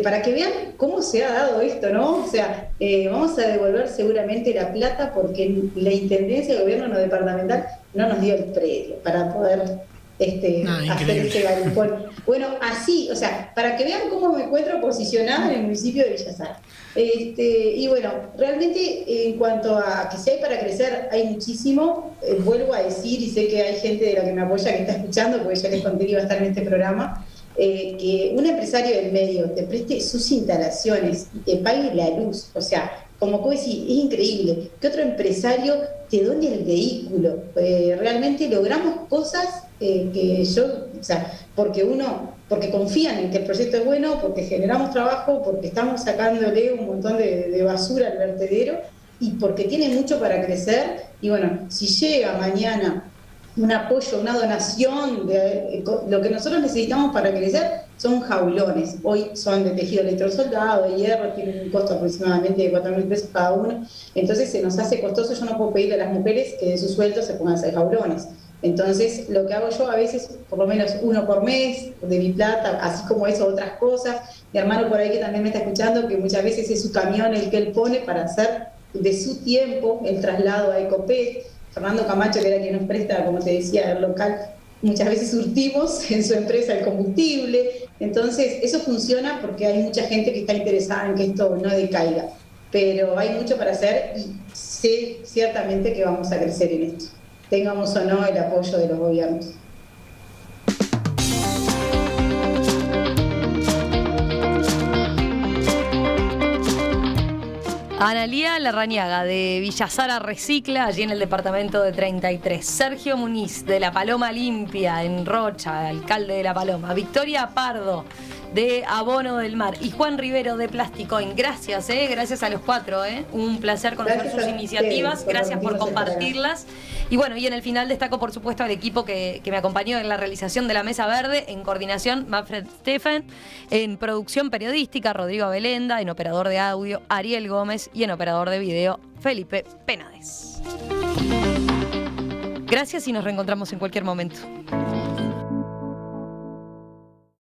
para que vean cómo se ha dado esto, ¿no? O sea, vamos a devolver seguramente la plata porque la Intendencia, el gobierno no departamental, no nos dio el predio para poder hacer ese galpón. Bueno, así, o sea, para que vean cómo me encuentro posicionada en el municipio de Villa Sara. Y bueno, realmente en cuanto a que si hay para crecer, hay muchísimo. Vuelvo a decir, y sé que hay gente de la que me apoya que está escuchando, porque ya les conté que iba a estar en este programa, que un empresario del medio te preste sus instalaciones y te pague la luz, o sea, como puedo decir, es increíble que otro empresario te done el vehículo. Realmente logramos cosas que yo, o sea, porque confían en que el proyecto es bueno, porque generamos trabajo, porque estamos sacándole un montón de basura al vertedero y porque tiene mucho para crecer. Y bueno, si llega mañana un apoyo, una donación, lo que nosotros necesitamos para crecer son jaulones. Hoy son de tejido electrosoldado, de hierro, tienen un costo aproximadamente de 4.000 pesos cada uno. Entonces se nos hace costoso. Yo no puedo pedirle a las mujeres que de su sueldo se pongan a hacer jaulones. Entonces, lo que hago yo a veces, por lo menos uno por mes, de mi plata, así como eso, otras cosas. Mi hermano por ahí que también me está escuchando, que muchas veces es su camión el que él pone para hacer de su tiempo el traslado a Ecopet. Fernando Camacho, que era quien nos presta, como te decía, el local, muchas veces surtimos en su empresa el combustible. Entonces, eso funciona porque hay mucha gente que está interesada en que esto no decaiga. Pero hay mucho para hacer y sé ciertamente que vamos a crecer en esto, tengamos o no el apoyo de los gobiernos. Analía Larrañaga, de Villasara Recicla, allí en el departamento de 33. Sergio Muniz, de La Paloma Limpia, en Rocha, alcalde de La Paloma. Victoria Pardo, de Abono del Mar. Y Juan Rivero, de Plasticoin. Gracias, gracias a los 4. Un placer conocer sus iniciativas. Gracias por compartirlas. Y bueno, y en el final destaco, por supuesto, al equipo que me acompañó en la realización de la Mesa Verde. En coordinación, Manfred Steffen. En producción periodística, Rodrigo Abelenda. En operador de audio, Ariel Gómez. Y en operador de video, Felipe Penades. Gracias y nos reencontramos en cualquier momento.